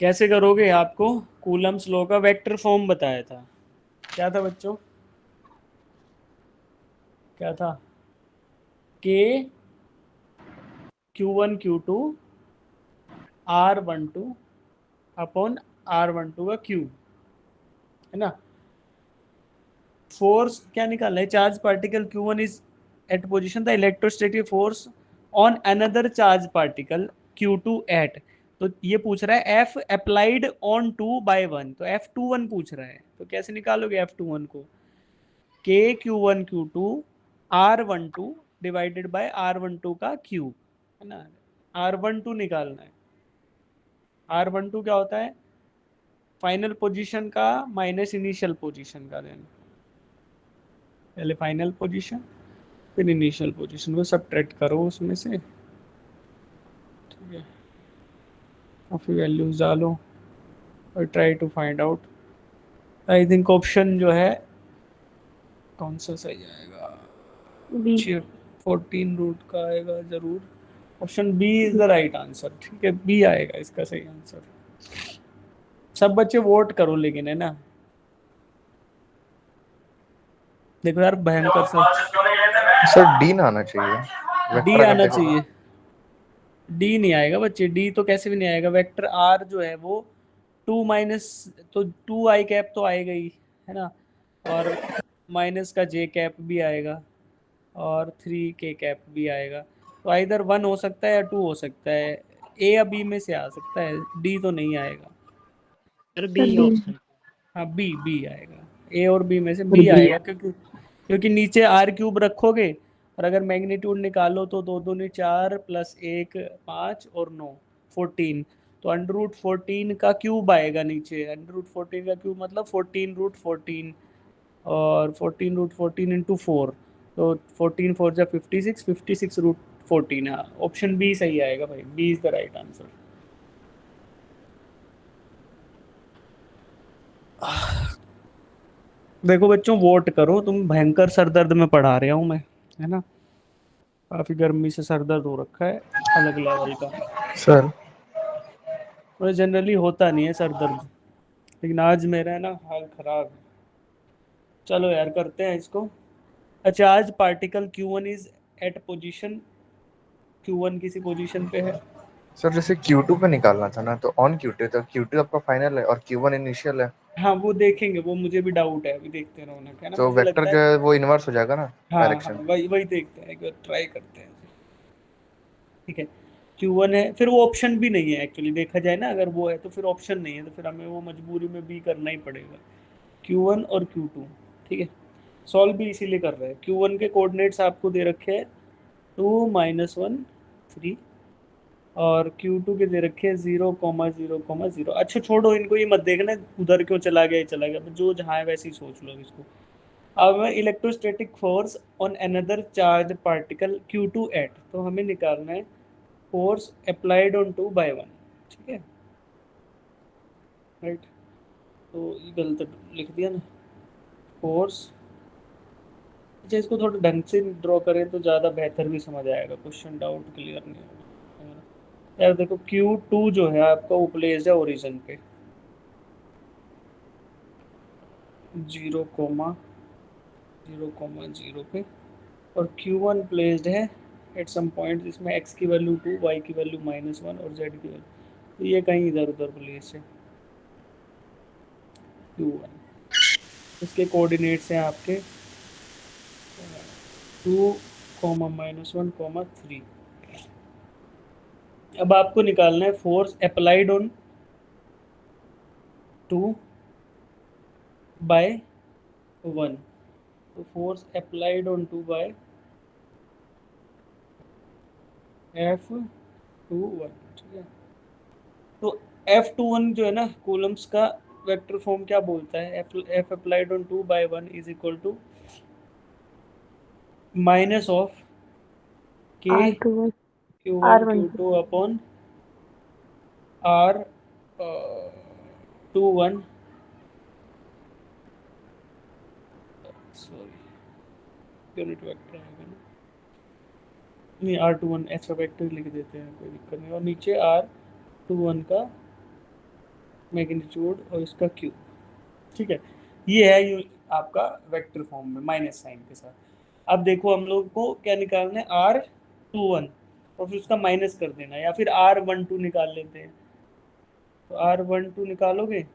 कैसे करोगे, आपको कूलम्स लॉ का वेक्टर फॉर्म बताया था, क्या था बच्चों, क्या था, के Q1 Q2 R12 upon R12 का क्यूब। है ना। फोर्स क्या निकालना है, charge particle Q1 is at position the electrostatic force on another charge particle Q2 at, तो ये पूछ रहा है F अप्लाइड ऑन 2 बाय 1, तो F21 पूछ रहा है, तो कैसे निकालोगे F21 को, K Q1 Q2 R12 divided by R12 का Q, है ना। R12 निकालना है, R12 क्या होता है, फाइनल पोजीशन का माइनस इनिशियल पोजीशन का देना, पहले फाइनल पोजीशन फिर इनिशियल पोजीशन को सब्ट्रैक्ट करो उसमें से, ठीक है, काफ़ी वैल्यूज डालो और try to find out. I think option जो है कौन सा सही आएगा, B. 14 रूट का आएगा जरूर, option B is the right answer, ठीक है, बी आएगा इसका सही आंसर। सब बच्चे वोट करो लेकिन, है ना। देखो यार भयंकर सर डी ना आना चाहिए, डी वेक्टर अगर आना देखो चाहिए, डी नहीं आएगा बच्चे, डी तो कैसे भी नहीं आएगा, वेक्टर आर जो है वो 2 माइनस, तो 2 आई कैप तो आएगा ही, है ना, और माइनस का जे कैप भी आएगा और 3 के कैप भी आएगा, तो आइदर 1 हो सकता है या 2 हो सकता है, ए या बी में से आ सकता है, डी तो नहीं आएगा। Sir Sir, B B. Option. हाँ बी, बी आएगा, ए और बी में से बी B. आएगा, क्योंकि नीचे आर क्यूब रखोगे और अगर मैग्नीट्यूड निकालो तो 2 दूनी 4 प्लस 1 5 और 9 14, तो अंडर रूट 14 का क्यूब आएगा नीचे, अंडर रूट 14 का क्यूब मतलब 14 रूट 14, और 14 रूट 14 इंटू 4, तो 14 4 जा 56, 56 रूट 14, हाँ ऑप्शन बी सही आएगा भाई, B is the right answer. देखो बच्चों वोट करो, तुम भयंकर सर दर्द में पढ़ा रहा हूँ मैं, है ना, काफी गर्मी से सर दर्द हो रखा है अलग लेवल का, सर। मुझे जनरली होता नहीं है सर दर्द, लेकिन आज मेरा है ना हाल खराब है। चलो यार करते हैं इसको। A charge particle Q1 is at position, Q1 किसी पोजीशन पे है, सर जैसे Q2 पे निकालना था ना, तो ऑन Q2, तो Q2 आपका फाइनल है और Q1 इनिशियल है, हाँ वो देखेंगे, वो मुझे भी डाउट है, अभी देखते हैं रौनक, है ना, तो मुझे वेक्टर लगता जो है। है वो इनवर्स हो जाएगा ना, हाँ हाँ डायरेक्शन। वही वही देखते हैं, एक बार ट्राई करते हैं, ठीक है। Q1 है, फिर वो ऑप्शन भी नहीं है एक्चुअली, देखा जाए ना, अगर वो है तो फिर ऑप्शन नहीं है, तो फिर हमें वो मजबूरी में भी करना ही पड़ेगा, Q1 और Q2, ठीक है। सॉल्व भी इसीलिए कर रहे हैं, Q1 के कोऑर्डिनेट्स आपको दे रखे हैं 2 -1 3, और Q2 के दे रखे हैं 0,0,0। अच्छा छोड़ो इनको, ये मत देखना उधर क्यों चला गया, चला गया, जो जहाँ है वैसे ही सोच लो इसको। अब हमें electrostatic force on another charge particle Q2 at, तो हमें निकालना है फोर्स अप्लाइड ऑन 2 बाय 1, ठीक है, राइट, तो ये गलत लिख दिया ना, फोर्स। अच्छा इसको थोड़ा ढंग से ड्रॉ करें तो ज़्यादा बेहतर भी समझ आएगा, क्वेश्चन डाउट क्लियर नहीं होगा यार। देखो Q2 जो है आपका वो प्लेस्ड है ओरिजिन पे 0,0,0 पे, और Q1 प्लेस्ड है एट सम पॉइंट जिसमें x की वैल्यू 2, y की वैल्यू -1 और z की वैल्यू, तो ये कहीं इधर उधर प्लेस है Q1, इसके कोऑर्डिनेट्स हैं आपके 2, -1, 3। अब आपको निकालना है फोर्स अप्लाइड ऑन 2 बाय 1, तो force applied on 2 bye F21, ठीक है। तो F21 जो है ना कूलम्स का वेक्टर फॉर्म क्या बोलता है, F applied on 2 by 1 is equal to minus of K R2 Q1 R1 Q2 upon R 21, sorry unit vector आएगा ना, नहीं R21 ऐसा वेक्टर लिख देते हैं, कोई दिक्कत नहीं, और नीचे R21 का मैग्नीट्यूड और इसका क्यूब, ठीक है। ये है यू आपका वेक्टर फॉर्म में माइनस साइन के साथ। अब देखो हम लोग को क्या निकालना है, R21 और फिर उसका माइनस कर देना, या फिर R12 निकाल लेते हैं, तो R12 निकालोगे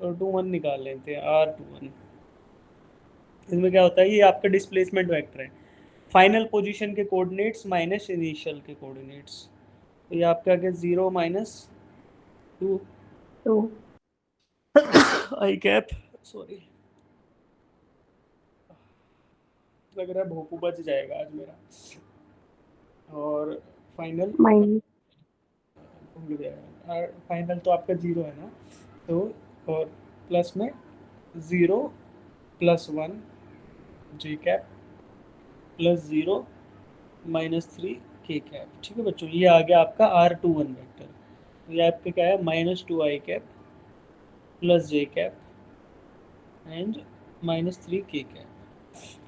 तो 2 1 निकाल लेते हैं, R21। इसमें क्या होता है, ये आपका डिस्प्लेसमेंट वेक्टर है, फाइनल पोजीशन के कोऑर्डिनेट्स माइनस इनिशियल के कोऑर्डिनेट्स। तो ये आपका क्या, 0 -2 2 आई कैप, सॉरी लग रहा है भोपू बच जाएगा आज मेरा। और फाइनल minus भूल गया, और फाइनल तो आपका 0 है ना, तो और प्लस में 0 +1 जे कैप +0 -3 के कैप। ठीक है बच्चों, ये आ गया आपका R21 वेक्टर। ये आपका क्या है, -2 आई कैप +j कैप एंड -3 के कैप।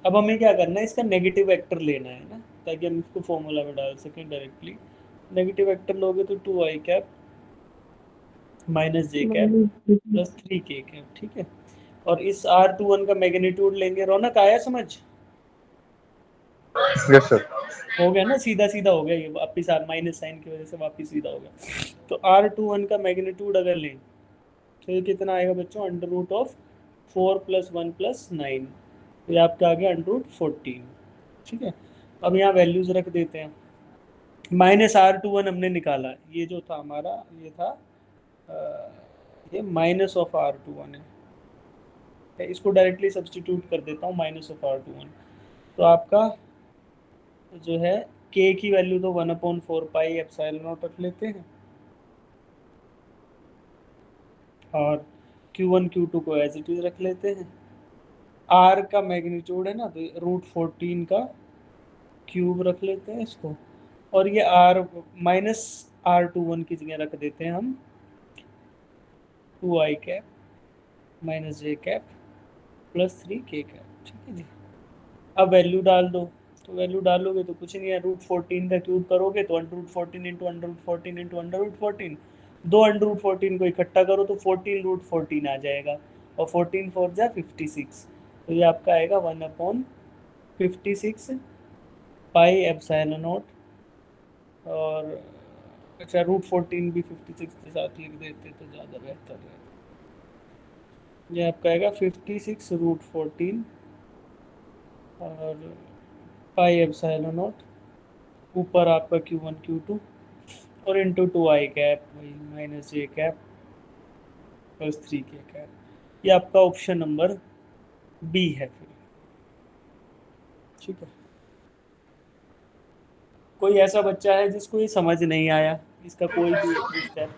अब हमें क्या करना है, इसका नेगेटिव वेक्टर लेना है ना, ताकि हम इसको फॉर्मूला में डाल सकें डायरेक्टली। नेगेटिव वेक्टर लोगे तो 2 आई कैप -j कैप +3 के कैप। ठीक है, और इस R21 का मैग्नीट्यूड लेंगे। रौनक आया समझ? Yes sir. हो गया ना, सीधा सीधा हो गया ये, वापिस माइनस साइन की वजह से वापिस सीधा हो गया। तो R21 का मैग्नीट्यूड अगर लें तो ये कितना आएगा बच्चों, √4 + 1 + 9, तो ये आपका आ गया √14। ठीक है, अब यहाँ वैल्यूज रख देते हैं। -R21 हमने निकाला, ये जो था हमारा, ये था ये -R21 है, इसको डायरेक्टली सब्स्टिट्यूट कर देता हूँ, -R21। तो आपका जो है k की वैल्यू तो 1/4 पाई एप्सिलॉन नॉट रख लेते हैं, और Q1 Q2 को एज इट इज रख लेते हैं। R का मैग्नीट्यूड है ना, तो √14 का क्यूब रख लेते हैं इसको, और ये -R21 की जगह रख देते हैं हम 2 आई कैप -j कैप +3 के कैप। ठीक है जी, अब वैल्यू डाल दो। तो वैल्यू डालोगे तो कुछ नहीं है, √14 का क्यूब करोगे तो √14 इंटू √14 इंटू √14, दो √14 को इकट्ठा करो तो 14√14 आ जाएगा, और 14 4 जा 56, तो ये आपका आएगा 1/56 पाई एप्सिलॉन नॉट। और अच्छा, √14 भी 56 के साथ लिख देते तो ज़्यादा बेहतर है। ये आपका आएगा 56√14 और पाई एप्सिलॉन नॉट, ऊपर आपका Q1 Q2 और इंटू 2 आई कैप, वही -j कैप +3 के कैप। ये आपका ऑप्शन नंबर बी है फिर। ठीक है, कोई ऐसा बच्चा है जिसको ये समझ नहीं आया, इसका कोई भी स्टेप?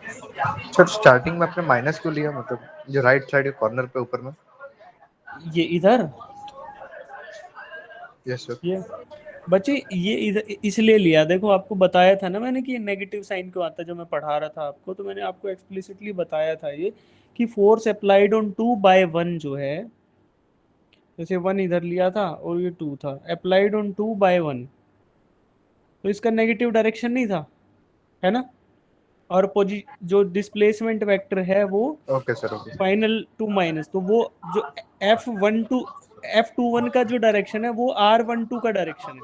सर स्टार्टिंग में आपने माइनस क्यों लिया, मतलब जो राइट साइड कॉर्नर पे ऊपर में? ये इधर, यस सर। ये बच्चे ये इधर इसलिए लिया, देखो आपको बताया था ना मैंने कि ये नेगेटिव साइन क्यों आता है, जो मैं पढ़ा रहा था आपको, तो मैंने आपको एक्सप्लिसिटली बताया था ये, कि फोर्स अप्लाइड ऑन 2/1 जो है, जैसे 1 इधर लिया था और ये 2 था, अप्लाइड ऑन 2/1, तो इसका नेगेटिव डायरेक्शन नहीं था, है ना। और जो डिस्प्लेसमेंट वेक्टर है वो okay sir, okay. Final two minus, तो वो जो F21 का जो डायरेक्शन है वो R12 का डायरेक्शन है,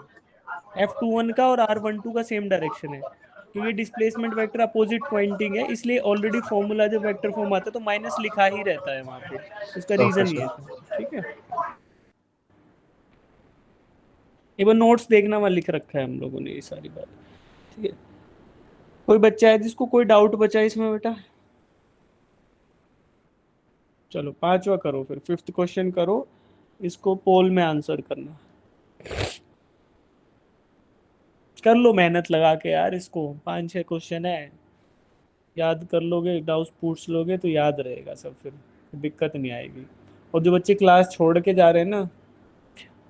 F21 का और R12 का सेम डायरेक्शन है, क्योंकि डिस्प्लेसमेंट वेक्टर अपोजिट पॉइंटिंग है, इसलिए ऑलरेडी फॉर्मूला जब वेक्टर फॉर्म आता है तो माइनस लिखा ही रहता है वहां पे, उसका ओके रीजन सर। ये था। ठीक है, एक बार नोट्स देखना, वहां लिख रखा है हम लोगों ने ये सारी बात। ठीक है, कोई बच्चा है जिसको कोई डाउट बचा है इसमें बेटा? चलो पांचवा करो, फिर फिफ्थ क्वेश्चन करो, इसको पोल में आंसर करना, कर लो मेहनत लगा के यार, इसको 5 6 क्वेश्चन है, याद कर लोगे, डाउट पूछ लोगे तो याद रहेगा सब, फिर दिक्कत नहीं आएगी। और जो बच्चे क्लास छोड़ के जा रहे हैं ना,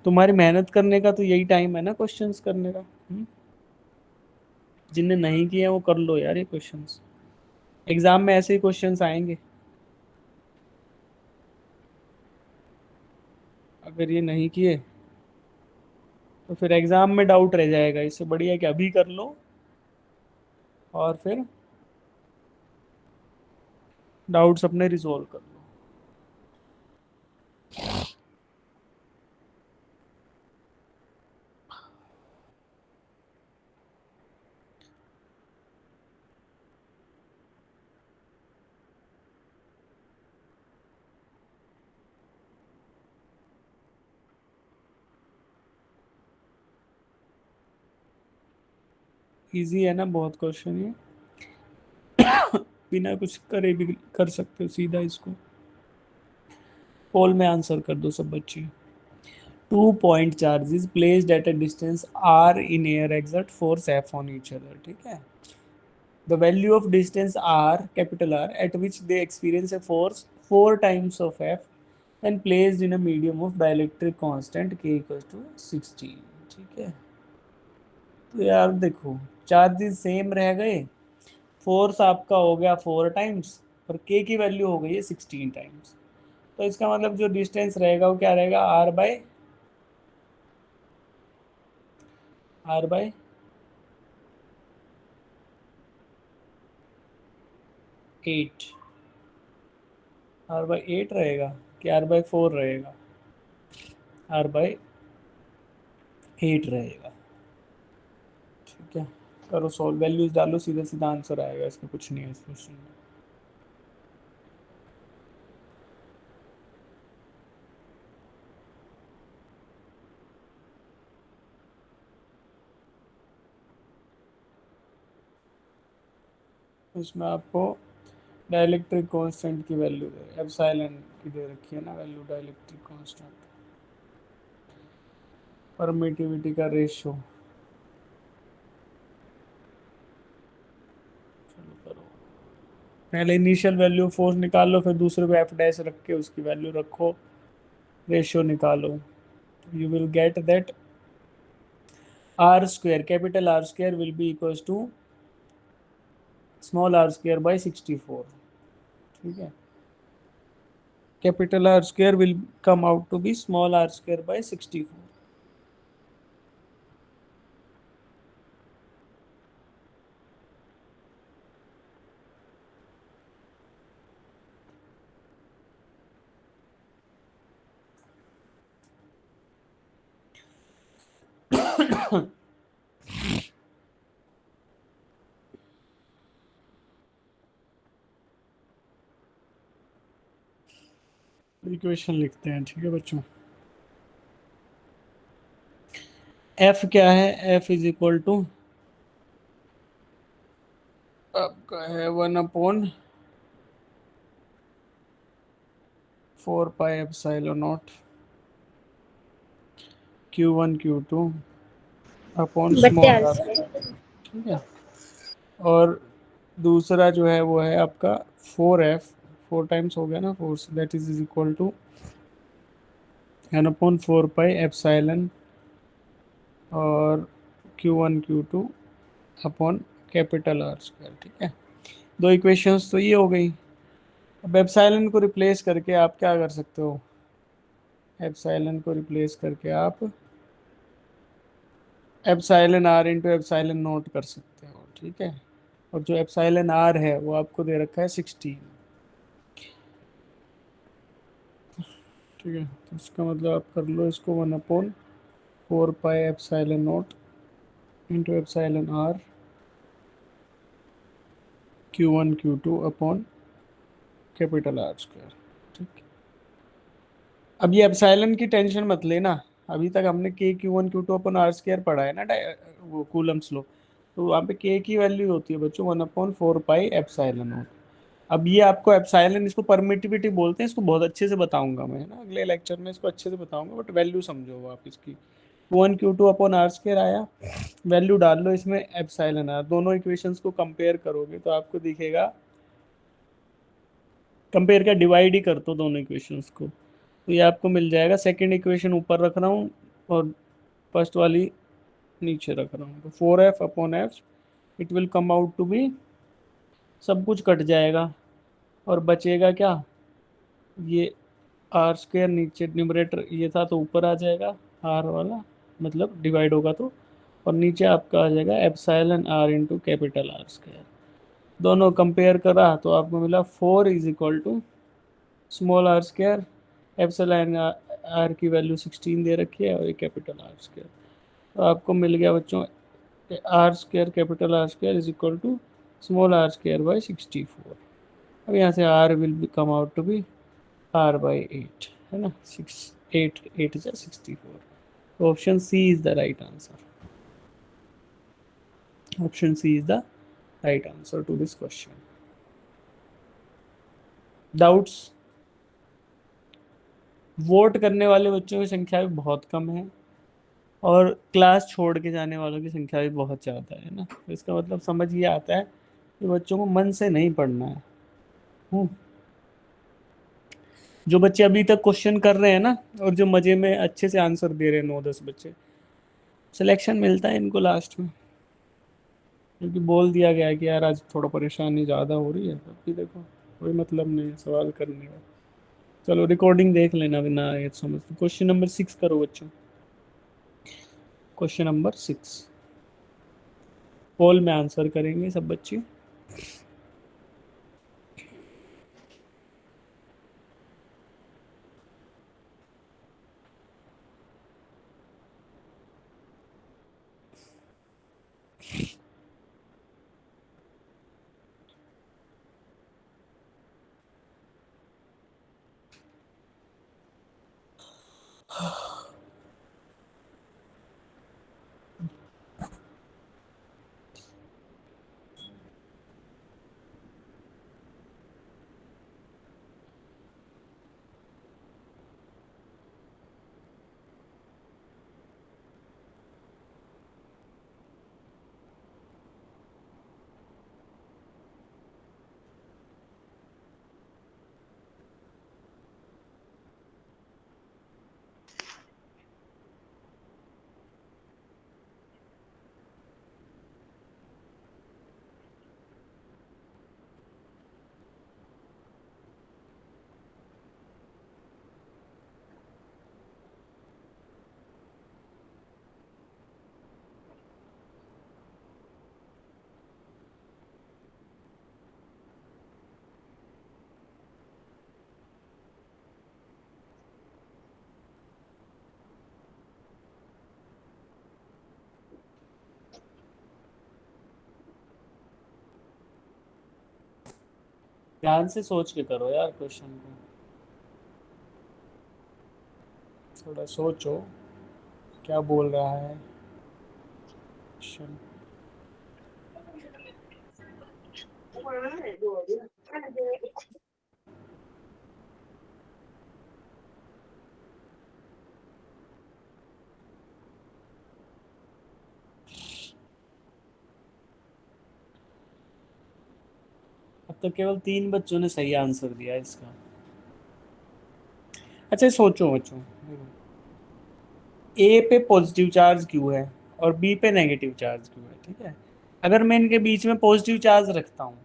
तुम्हारी मेहनत करने का तो यही टाइम है ना क्वेश्चंस करने का। जिनने नहीं किए वो कर लो यार ये क्वेश्चंस, एग्जाम में ऐसे ही क्वेश्चंस आएंगे, अगर ये नहीं किए तो फिर एग्जाम में डाउट रह जाएगा। इससे बढ़िया कि अभी कर लो और फिर डाउट्स अपने रिजोल्व कर लो। इजी है ना बहुत क्वेश्चन ये। बिना कुछ करे भी कर सकते हो सीधा इसको। पोल में आंसर कर दो सब बच्चे। 2 point charges placed at a distance r in air exert force F on each other, ठीक है। The value of distance r, capital R, at which they experience a force 4 times of F when placed in a medium of dielectric constant K equals to 16, ठीक है। तो यार देखो charges same रह गए, force आपका हो गया 4 टाइम्स और K की वैल्यू हो गई है 16 टाइम्स। तो इसका मतलब जो डिस्टेंस रहेगा वो क्या रहेगा, आर बाय 8, R/8 रहेगा कि R/4 रहेगा, R/8 रहेगा, ठीक है। करो सॉल्व, वैल्यूज डालो, सीधा सीधा आंसर आएगा, इसका कुछ नहीं है इस क्वेश्चन में। इसमें आपको डाइलेक्ट्रिक कांस्टेंट की वैल्यू दे, एप्सिलॉन की दे रखी है ना वैल्यू, डाइलेक्ट्रिक कांस्टेंट, परमिटिविटी का रेशियो। चलो करो, पहले इनिशियल वैल्यू फोर्स निकाल लो, फिर दूसरे को एफ डैश रख के उसकी वैल्यू रखो, रेशियो निकालो। You will get that R square, capital R square will be equals to small R square by 64, ठीक है। Capital R square will come out to be small R square by 64। Equation लिखते हैं, ठीक है बच्चों। F क्या है, F is equal to आपका है 1/4πε0 Q1 Q2 upon small are, ठीक है। और दूसरा जो है वो है आपका 4F, 4 टाइम्स हो गया ना force, that is equal to n/4πε और Q1 Q2 upon capital R square, ठीक है। दो इक्वेशंस तो ये हो गई। अब एप्सिलॉन को रिप्लेस करके आप क्या कर सकते हो, एप्सिलॉन को रिप्लेस करके आप epsilon r into epsilon note कर सकते हो, ठीक है। और जो एप्सिलॉन r है वो आपको दे रखा है 16, ठीक है। तो इसका मतलब आप कर लो इसको 1/4πε0 into epsilon r Q1 Q2 upon capital R square, ठीक। अब ये एप्सिलॉन की टेंशन मत लेना, अभी तक हमने के Q1 Q2 upon are square पढ़ा है ना, वो कूलम्स लो, तो वहाँ पे के की वैल्यू होती है बच्चों 1/4πε0। अब ये आपको एप्सिलॉन, इसको परमिटिविटी बोलते हैं, इसको बहुत अच्छे से बताऊंगा मैं ना अगले लेक्चर में, इसको अच्छे से बताऊंगा, बट वैल्यू समझो आप इसकी। Q1 Q2 upon are square आया, वैल्यू डाल लो इसमें एप्सिलॉन आर, दोनों इक्वेशंस को कंपेयर करोगे तो आपको दिखेगा, कंपेयर क्या, डिवाइड ही कर दो दोनों इक्वेशंस को, तो ये आपको मिल जाएगा। सेकंड इक्वेशन ऊपर रख रहा हूँ और फर्स्ट वाली नीचे रख रहा हूँ, तो 4F upon F, it will come out to be, सब कुछ कट जाएगा और बचेगा क्या, ये आर स्क्वायर, नीचे न्यूमरेटर ये था तो ऊपर आ जाएगा आर वाला, मतलब डिवाइड होगा तो, और नीचे आपका आ जाएगा epsilon R into capital R square. दोनों कंपेयर करा तो आपको मिला 4 is equal to small R square, epsilon R की वैल्यू 16 दे रखी है और ये कैपिटल आर स्क्वायर, तो आपको मिल गया बच्चों R square capital R square is equal to small R square by 64। अब यहाँ से R will come out to be r/8, है ना, 8 is 64, तो option C is the right answer. Option C is the right answer to this question. Doubts? Vote करने वाले बच्चों की संख्या भी बहुत कम है और क्लास छोड़ के जाने वालों की संख्या भी बहुत ज़्यादा है ना। तो इसका मतलब समझ ये आता है कि बच्चों को मन से नहीं पढ़ना है। जो बच्चे अभी तक क्वेश्चन कर रहे हैं ना और जो मजे में अच्छे से आंसर दे रहे हैं 9-10 बच्चे, सिलेक्शन मिलता है इनको लास्ट में, क्योंकि बोल दिया गया है कि यार आज थोड़ा परेशानी ज़्यादा हो रही है। अभी देखो कोई मतलब नहीं है सवाल करने का। चलो रिकॉर्डिंग देख लेना बिना ये समझ। क्वेश्चन नंबर 6 करो बच्चों। क्वेश्चन नंबर 6 पोल में आंसर करेंगे सब बच्चे। ध्यान से सोच के करो यार क्वेश्चन को, थोड़ा सोचो क्या बोल रहा है क्वेश्चन। अब तो केवल 3 बच्चों ने सही आंसर दिया इसका। अच्छा सोचो बच्चों, ए पे पॉजिटिव चार्ज क्यों है और बी पे नेगेटिव चार्ज क्यों है, ठीक है। अगर मैं इनके बीच में पॉजिटिव चार्ज रखता हूँ,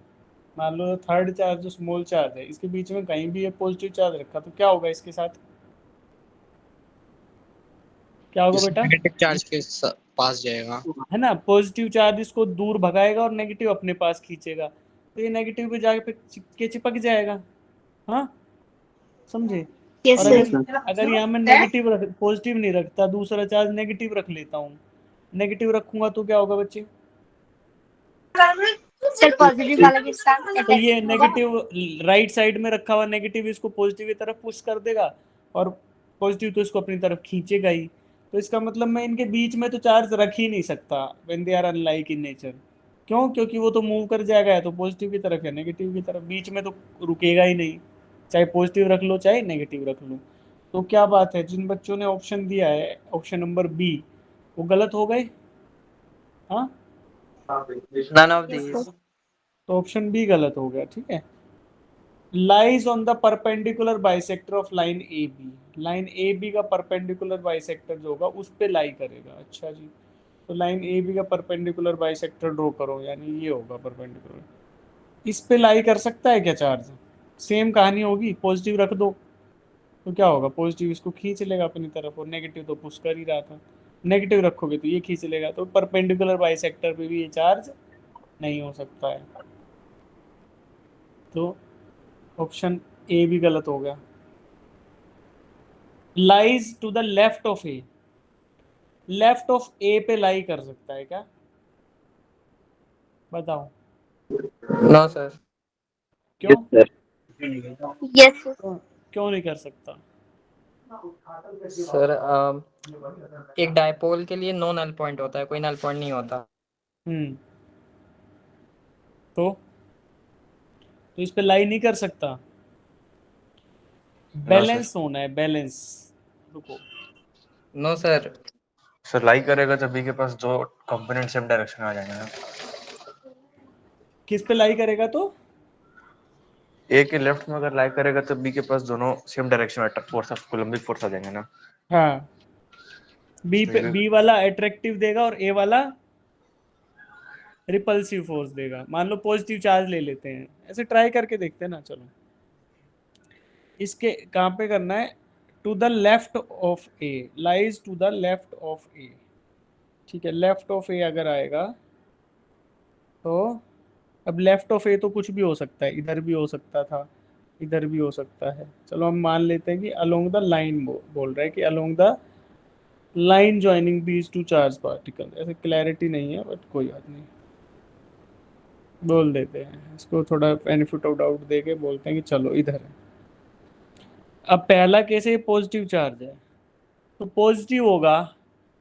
मान लो थर्ड चार्ज जो स्मॉल चार्ज है इसके बीच में कहीं भी ये पॉजिटिव चार्ज रखा तो क्या होगा इसके साथ, क्या होगा इस बेटा? नेगेटिव चार्ज के पास जाएगा। है ना, पॉजिटिव चार्ज इसको दूर भगाएगा और नेगेटिव अपने पास खींचेगा, तो ये नेगेटिव पे जाके चिपक जाएगा। हाँ समझे। यस और सर। अगर यहाँ मैं नेगेटिव रख पॉजिटिव नहीं रखता, दूसरा चार्ज नेगेटिव रख लेता हूँ, नेगेटिव रखूंगा तो क्या होगा बच्चे? सर पॉजिटिव वाला के साथ तो ये अटैक होगा। नेगेटिव राइट साइड में रखा हुआ नेगेटिव इसको पॉजिटिव की तरफ पुश कर देगा और पॉजिटिव तो इसको अपनी तरफ खींचेगा ही। तो इसका मतलब मैं इनके बीच में तो चार्ज रख ही नहीं सकता when they are unlike in nature. क्यों? क्योंकि वो तो मूव कर जाएगा या तो पॉजिटिव की तरफ या नेगेटिव की तरफ, बीच में तो रुकेगा ही नहीं, चाहे पॉजिटिव रख लो चाहे नेगेटिव रख लो। तो क्या बात है, जिन बच्चों ने ऑप्शन दिया है ऑप्शन नंबर बी वो गलत हो गए। हाँ None of यस these. सर। तो ऑप्शन बी गलत हो गया, ठीक है। Lies on the perpendicular bisector of line A B, line A B का परपेंडिकुलर बाइसेक्टर जो होगा उस पे लाई करेगा। अच्छा जी, तो लाइन ए बी का परपेंडिकुलर बाइसेक्टर ड्रॉ करो, यानी ये होगा परपेंडिकुलर। इस पे लाई कर सकता है क्या चार्ज? सेम कहानी होगी, पॉजिटिव रख दो तो क्या होगा, पॉजिटिव इसको खींच लेगा अपनी तरफ और नेगेटिव तो पुश कर ही रहा था। नेगेटिव रखोगे तो ये खींच लेगा, तो परपेंडिकुलर बाइसेक्टर पे भी ये चार्ज नहीं हो सकता है। तो ऑप्शन ए भी गलत हो गया। Lies to the left of A, left of A पे लाई कर सकता है क्या? बताओ No, sir. क्यों? Yes sir. क्यों नहीं कर सकता? सर एक डायपोल के लिए नो नल पॉइंट होता है, कोई नल पॉइंट नहीं होता। हम्म तो इस पे लाई नहीं कर सकता, बैलेंस होना है, बैलेंस। रुको, नो सर। सर लाई करेगा तो बी के पास दो कंपोनेंट सेम डायरेक्शन में आ जाएंगे ना। किस पे लाई करेगा तो ए के लेफ्ट में अगर लाई करेगा तो बी के पास दोनों सेम डायरेक्शन में फोर्स ऑफ कूलम्बिक फोर्स आ जाएंगे ना। हाँ, बी पे बी वाला अट्रैक्टिव देगा और ए वाला रिपल्सिव फोर्स देगा। मान लो पॉजिटिव चार्ज ले लेते हैं, ऐसे ट्राई करके देखते हैं ना। चलो, इसके कहाँ पे करना है, to the left of A, lies to the left of A. ठीक है, लेफ्ट ऑफ ए अगर आएगा तो अब लेफ्ट ऑफ ए तो कुछ भी हो सकता है, इधर भी हो सकता था, इधर भी हो सकता है। चलो हम मान लेते हैं कि अलोंग द लाइन बोल रहा है कि along the line joining these to charge particle. ऐसे क्लैरिटी नहीं है बट कोई बात नहीं, बोल देते हैं इसको, थोड़ा बेनिफिट ऑफ डाउट दे के बोलते हैं कि चलो इधर है। अब पहला केस है पॉजिटिव चार्ज है, तो पॉजिटिव होगा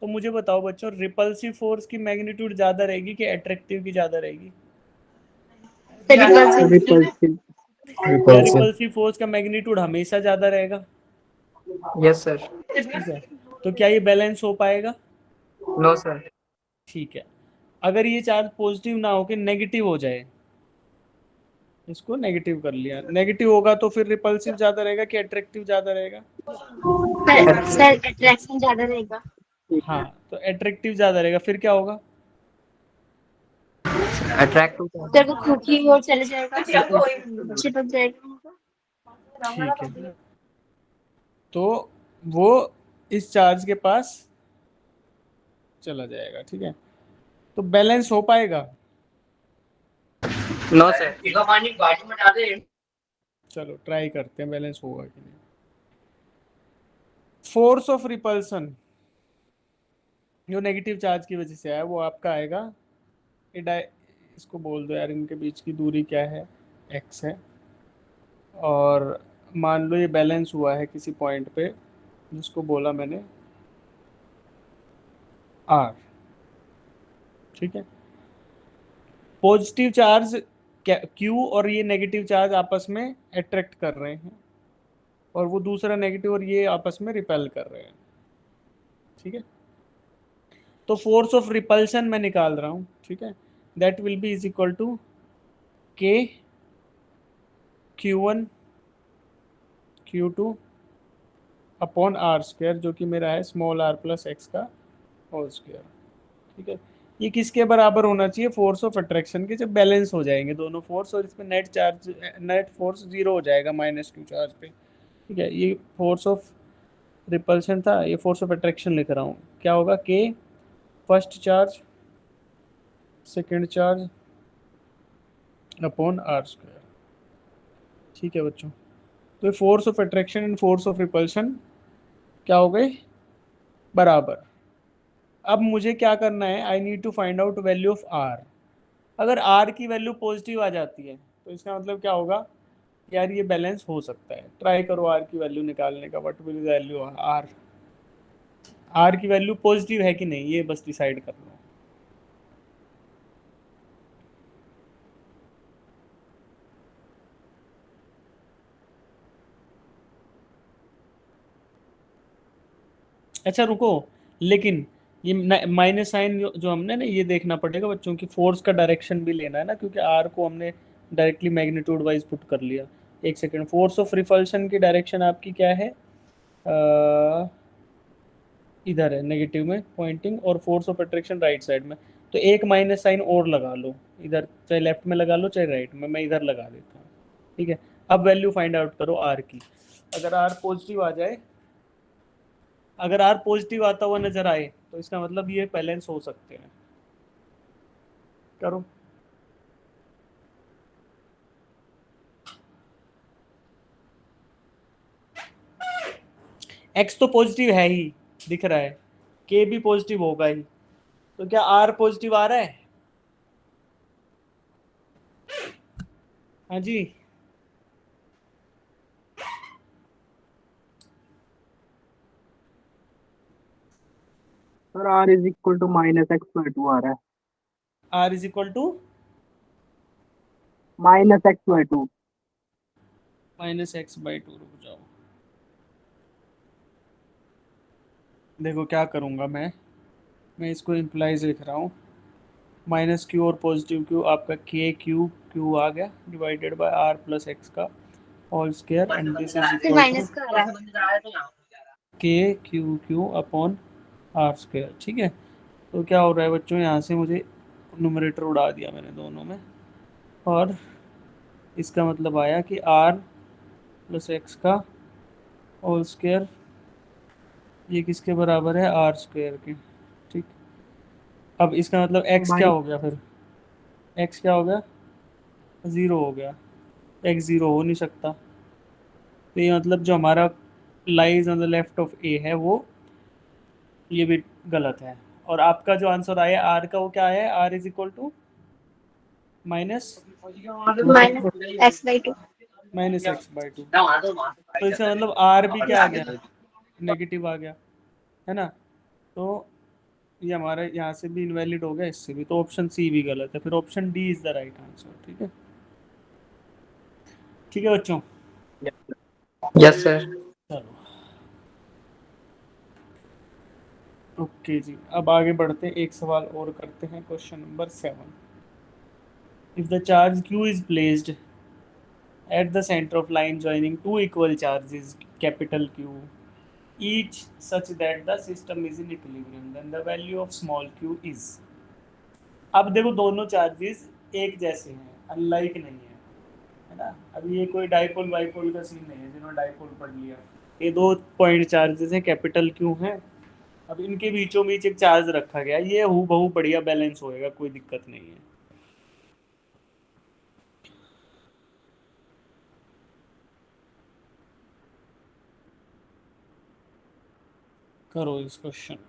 तो मुझे बताओ बच्चों, रिपल्सिव फोर्स की मैग्नीट्यूड ज्यादा रहेगी कि अट्रैक्टिव की ज्यादा रहेगी? रिपल्सिव। या रिपल्सिव फोर्स का मैग्नीट्यूड हमेशा ज्यादा रहेगा? Yes sir. ठीक है, तो क्या ये बैलेंस हो पाएगा? No sir. ठीक है, अगर ये चार्ज पॉजिटिव ना होके नेगेटिव हो जाए, इसको नेगेटिव कर लिया, नेगेटिव होगा तो फिर रिपल्सिव ज्यादा रहेगा कि अट्रैक्टिव ज्यादा रहेगा? सर अट्रैक्शन ज्यादा रहेगा। हाँ, तो अट्रैक्टिव ज्यादा रहेगा, फिर क्या होगा? अट्रैक्टिव। जब वो खुद ही ओर चले जाएगा, चिपक जाएगा। ठीक है, तो वो इस चार्ज के पास चला जाएगा। ठीक है, तो बैलेंस हो पाएगा? No sir. चलो ट्राई करते हैं बैलेंस होगा कि नहीं। फोर्स ऑफ रिपल्सन जो नेगेटिव चार्ज की वजह से आया वो आपका आएगा, इसको बोल दो यार, इनके बीच की दूरी क्या है, x है, और मान लो ये बैलेंस हुआ है किसी पॉइंट पे जिसको बोला मैंने r। ठीक है, पॉजिटिव चार्ज q और ये नेगेटिव चार्ज आपस में अट्रैक्ट कर रहे हैं, और वो दूसरा नेगेटिव और ये आपस में रिपेल कर रहे हैं। ठीक है, तो फोर्स ऑफ रिपल्शन मैं निकाल रहा हूं। ठीक है, that will be is equal to k q1 q2 upon are square, जो कि मेरा है स्मॉल r प्लस एक्स का होल स्क्वायर। ठीक है, ये किसके बराबर होना चाहिए, फोर्स ऑफ अट्रैक्शन के, जब बैलेंस हो जाएंगे दोनों फोर्स, और इसमें net charge, net force zero हो जाएगा -q चार्ज पे। ठीक है, ये फोर्स ऑफ रिपल्शन था, ये फोर्स ऑफ अट्रैक्शन लिख रहा हूँ। क्या होगा, k first charge second charge upon are square. ठीक है बच्चों, तो force of attraction and force of repulsion क्या हो गए, बराबर। अब मुझे क्या करना है, I need to find out value of r. अगर आर की वैल्यू पॉजिटिव आ जाती है तो इसका मतलब क्या होगा, यार ये बैलेंस हो सकता है। ट्राई करो आर की वैल्यू निकालने का, what will value r, r की वैल्यू पॉजिटिव है कि नहीं, ये बस डिसाइड कर लो। अच्छा रुको, लेकिन ये माइनस साइन जो हमने ना, ये देखना पड़ेगा बच्चों की, फोर्स का डायरेक्शन भी लेना है ना, क्योंकि आर को हमने डायरेक्टली मैग्नीट्यूड वाइज पुट कर लिया। एक सेकेंड, फोर्स ऑफ रिपल्शन की डायरेक्शन आपकी क्या है, इधर है नेगेटिव में पॉइंटिंग, और force of attraction right side में। तो एक माइनस साइन और लगा लो इधर, चाहे लेफ्ट में लगा लो चाहे राइट में, मैं इधर लगा देता हूँ। ठीक है, अब वैल्यू फाइंड आउट करो आर की। अगर आर पॉजिटिव आ जाए, अगर आर पॉजिटिव आता हुआ नजर आए तो इसका मतलब ये बैलेंस हो सकते हैं। करो, एक्स तो पॉजिटिव है ही, दिख रहा है, के भी पॉजिटिव होगा ही, तो क्या आर पॉजिटिव आ रहा है? हाँ जी, sir r is equal to -x/2 आ रहा है। Are is equal to -x/2। -x/2। रुक जाओ, देखो क्या करूँगा मैं इसको इम्प्लाइज लिख रहा हूँ। माइनस क्यू और पॉजिटिव क्यू आपका के क्यू क्यू आ गया divided by R plus x का whole square and this is फिर इक्वल टू माइनस का आ रहा है। K Q Q upon are square. ठीक है, तो क्या हो रहा है बच्चों, यहाँ से मुझे न्यूमरेटर उड़ा दिया मैंने दोनों में, और इसका मतलब आया कि आर प्लस एक्स का होल स्क्वायर ये किसके बराबर है, आर स्क्वायर के। ठीक, अब इसका मतलब एक्स क्या हो गया, फिर एक्स क्या हो गया, 0 हो गया। एक्स 0 हो नहीं सकता, तो ये मतलब जो हमारा lies on the left of A है वो ये भी गलत है। और आपका जो आंसर आया आर का वो क्या है, are is equal to minus -x/2। -x/2। तो इसका मतलब आर भी क्या आ गया, नेगेटिव आ गया, है ना। तो ये हमारा यहाँ से भी इनवैलिड हो गया, इससे भी, तो ऑप्शन सी भी गलत है, फिर option D is the right answer. ठीक है, ठीक है बच्चों, Yes, sir. चलो ओके जी, अब आगे बढ़ते हैं, एक सवाल और करते हैं, question number 7। If the charge q is placed at the center of line joining two equal charges capital Q, each such that the system is in equilibrium, then the value of small q is। अब देखो दोनों charges एक जैसे हैं, unlike नहीं है ना। अब ये कोई डाइपोल बाइपोल का सीन नहीं है, जिन्होंने डाइपोल पढ़ लिया। ये दो पॉइंट चार्जेस हैं, कैपिटल क्यू हैं। अब इनके बीचों बीच एक चार्ज रखा गया, ये हूबहू बढ़िया बैलेंस होएगा, कोई दिक्कत नहीं है। करो इस क्वेश्चन को।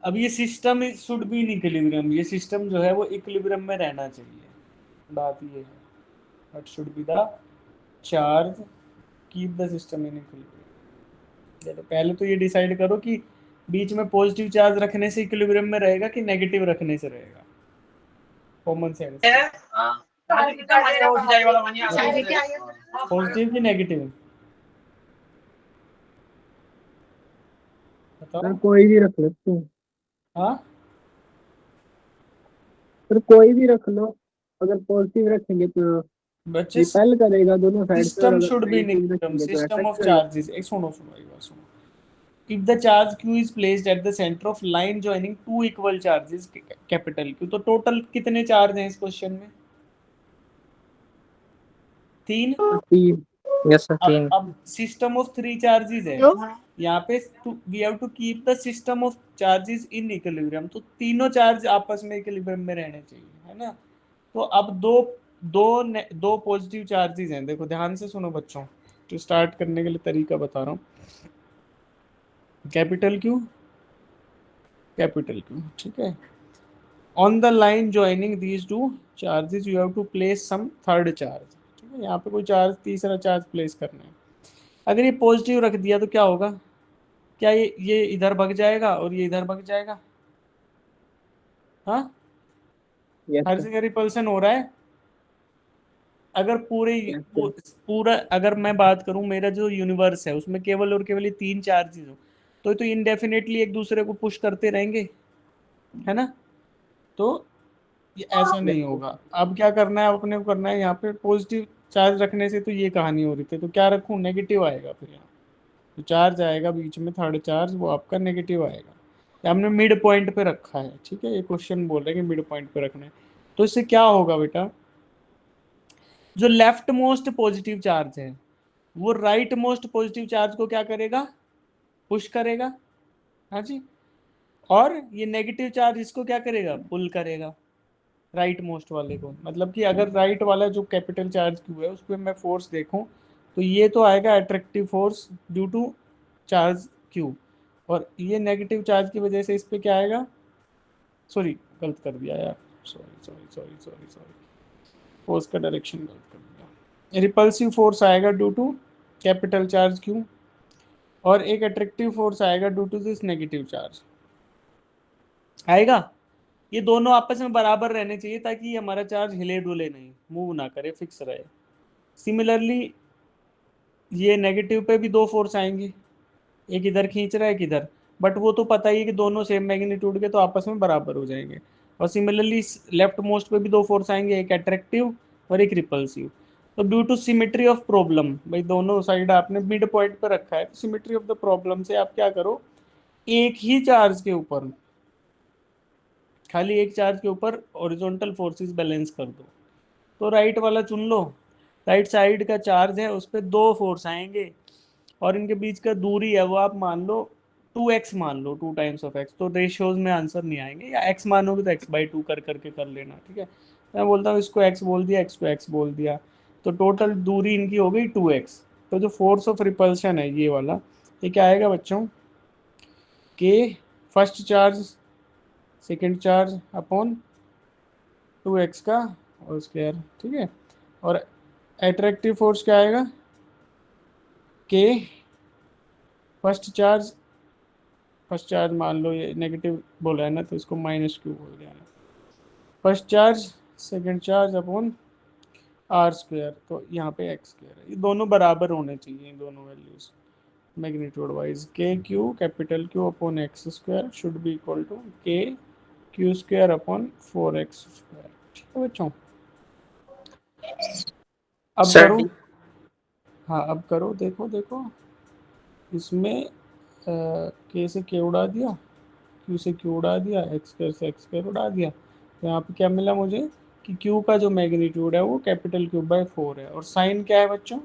अब ये system should be in equilibrium, ये सिस्टम जो है वो इक्विलिब्रियम में रहना चाहिए, बात ये है। What should be the charge keep the system in equilibrium. पहले तो ये डिसाइड करो कि बीच में पॉजिटिव चार्ज रखने से इक्विलिब्रियम में रहेगा कि नेगेटिव रखने से रहेगा, कॉमन सेंस। पॉजिटिव कि नेगेटिव बताओ। सर कोई भी रख सकते हैं, हाँ सर कोई भी रख लो। अगर पॉजिटिव रखेंगे तो बच्चे, रिपेल करेगा दोनों साइड से, और सिस्टम अगर should be in negative equilibrium, रखेंगे तो सिस्टम अट्रैक्ट ऑफ करेगा। चार्जेस। एक सुनो सुनो एक बार सुनो। If the charge q is placed at the center of line joining two equal charges capital Q, तो टोटल कितने चार्ज हैं इस क्वेश्चन में, 3। 3। Yes, sir. अब सिस्टम ऑफ 3 चार्जेस है, यहाँ पे we have to keep the system of charges in equilibrium, तो तीनों चार्ज आपस में इक्विलिब्रियम में रहने चाहिए, है ना। तो अब दो पॉजिटिव चार्जेस हैं, देखो ध्यान से सुनो बच्चों, तो स्टार्ट करने के लिए तरीका बता रहा हूँ। कैपिटल क्यू, ठीक है। On the line joining these two charges you have to place some third charge. ठीक है, यहाँ पे कोई चार्ज, तीसरा चार्ज प्लेस करना है। अगर ये पॉजिटिव रख दिया तो क्या होगा, क्या ये इधर भग जाएगा और ये इधर भग जाएगा। हाँ, हर जगह रिपल्सन हो रहा है। अगर पूरा अगर मैं बात करूं, मेरा जो यूनिवर्स है उसमें केवल और केवल ये 3 चार्जेस हो, तो इनडेफिनेटली एक दूसरे को पुश करते रहेंगे, है ना। तो ये ऐसा नहीं होगा। अब क्या करना है, अपने को करना है, यहाँ पे पॉजिटिव चार्ज रखने से तो ये कहानी हो रही थी, तो क्या रखूँ, नेगेटिव आएगा, फिर यहाँ तो चार्ज आएगा बीच में, थर्ड चार्ज, वो आपका नेगेटिव आएगा। ये हमने मिड पॉइंट पे रखा है। ठीक है, ये क्वेश्चन बोल रहे हैं कि मिड पॉइंट पे रखना है, तो इससे क्या होगा बेटा, जो लेफ्ट मोस्ट पॉजिटिव चार्ज है वो राइट मोस्ट पॉजिटिव चार्ज को क्या करेगा, पुश करेगा। हाँ जी, और ये नेगेटिव चार्ज इसको क्या करेगा, पुल करेगा राइट मोस्ट वाले को। मतलब कि अगर राइट वाला जो कैपिटल चार्ज क्यू है उस पर मैं फोर्स देखूं तो ये तो आएगा attractive force due to charge Q, और ये नेगेटिव चार्ज की वजह से इस पे क्या आएगा, सॉरी गलत कर दिया यार, sorry sorry sorry sorry sorry, force का डायरेक्शन गलत कर दिया। रिपल्सिव फोर्स आएगा due to capital charge Q, और एक अट्रैक्टिव फोर्स आएगा due to this negative charge आएगा। ये दोनों आपस में बराबर रहने चाहिए ताकि हमारा चार्ज हिले डुले नहीं, मूव ना करे, फिक्स रहे। सिमिलरली ये नेगेटिव पे भी दो फोर्स आएंगे, एक इधर खींच रहा है एक इधर, बट वो तो पता ही है कि दोनों सेम मैग्नीट्यूड के तो आपस में बराबर हो जाएंगे। और सिमिलरली लेफ्ट मोस्ट पे भी दो फोर्स आएंगे, एक अट्रैक्टिव और एक रिपल्सिव। तो due to symmetry of problem, भाई दोनों साइड आपने मिड पॉइंट पर रखा है, तो सिमेट्री ऑफ द प्रॉब्लम से आप क्या करो, एक ही चार्ज के ऊपर, खाली एक चार्ज के ऊपर हॉरिजॉन्टल फोर्सेस बैलेंस कर दो। तो राइट वाला चुन लो, राइट साइड का चार्ज है उस पर दो फोर्स आएंगे और इनके बीच का दूरी है वो आप मान लो 2x मान लो, 2 टाइम्स ऑफ x, तो रेशियोज में आंसर नहीं आएंगे, या x मानोगे तो x/2 कर करके कर लेना, ठीक है। मैं बोलता हूँ इसको x बोल दिया, x को x बोल दिया, तो टोटल दूरी इनकी हो गई 2x। तो जो फोर्स ऑफ रिपल्शन है ये वाला, ये क्या आएगा बच्चों, के first charge second charge upon 2x का होल स्क्वायर, ठीक है। और अट्रैक्टिव फोर्स क्या आएगा, के फर्स्ट चार्ज मान लो ये नेगेटिव बोला है ना तो इसको -q बोल दिया है, first charge second charge upon r², तो यहाँ पे x² है। ये दोनों बराबर होने चाहिए, दोनों values magnitude wise. K q capital Q upon x² should be equal to k Q² upon 4x², ठीक है बच्चों। अब सर करो, हाँ अब करो, देखो इसमें के से के उड़ा दिया, क्यू से क्यू उड़ा दिया, x² से x² उड़ा दिया, तो यहाँ पे क्या मिला मुझे कि क्यू का जो मैग्नीट्यूड है वो कैपिटल Q/4 है, और साइन क्या है बच्चों,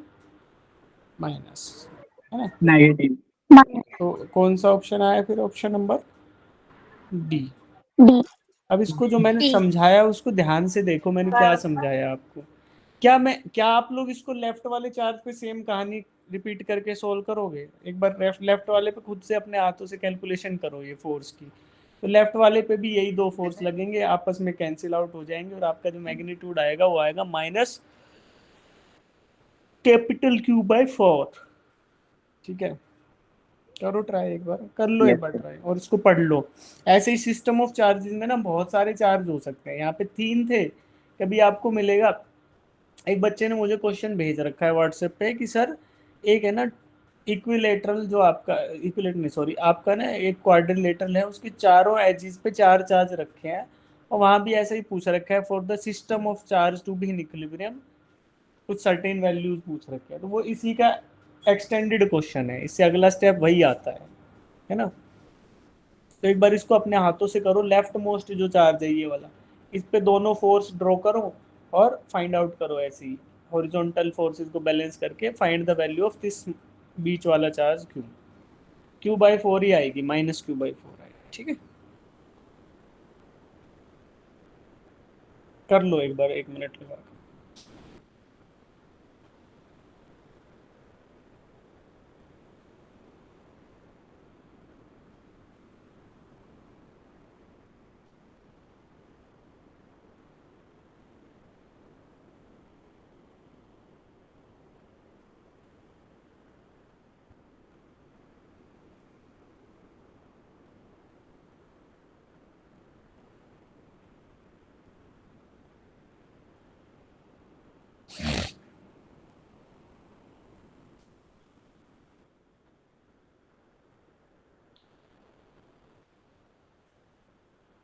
माइनस, है ना। नेगेटिव। तो कौन सा ऑप्शन आया फिर, ऑप्शन नंबर डी। D. अब इसको जो मैंने डी। समझाया उसको ध्यान से देखो, मैंने क्या समझाया आपको। क्या आप लोग इसको लेफ्ट वाले चार्ज पे सेम कहानी रिपीट करके सोल्व करोगे, एक बार लेफ्ट वाले पे खुद से अपने हाथों से कैलकुलेशन करो ये फोर्स की। तो लेफ्ट वाले पे भी यही दो फोर्स लगेंगे, आपस में कैंसिल आउट हो जाएंगे, और आपका जो मैग्नीट्यूड आएगा वो आएगा माइनस कैपिटल Q/4, ठीक है। करो ट्राई, एक बार कर लो, एक बार ट्राई, और इसको पढ़ लो। ऐसे ही सिस्टम ऑफ चार्जेस में ना बहुत सारे चार्ज हो सकते हैं, यहाँ पे 3 थे, कभी आपको मिलेगा। एक बच्चे ने मुझे क्वेश्चन भेज रखा है व्हाट्सएप पे कि सर एक है ना इक्विलेटरल, जो आपका इक्विलेटर नहीं सॉरी आपका ना एक क्वाड्रिलेटरल है, उसके चारों एजेस पे 4 चार्ज रखे हैं, और वहाँ भी ऐसा ही पूछ रखा है for the system of charge to be in equilibrium, कुछ सर्टेन वैल्यूज पूछ रखे हैं। तो वो इसी का एक्सटेंडेड क्वेश्चन है, इससे अगला स्टेप वही आता है ना। तो एक बार इसको अपने हाथों से करो, लेफ्ट मोस्ट जो चार्ज है ये वाला, इस पे दोनों फोर्स ड्रॉ करो और फाइंड आउट करो, ऐसे ही हॉरिजॉन्टल फोर्सेस को बैलेंस करके find the value of this बीच वाला चार्ज Q/4 ही आएगी, -Q/4 आएगी, ठीक है। कर लो एक बार, 1 मिनट लगा।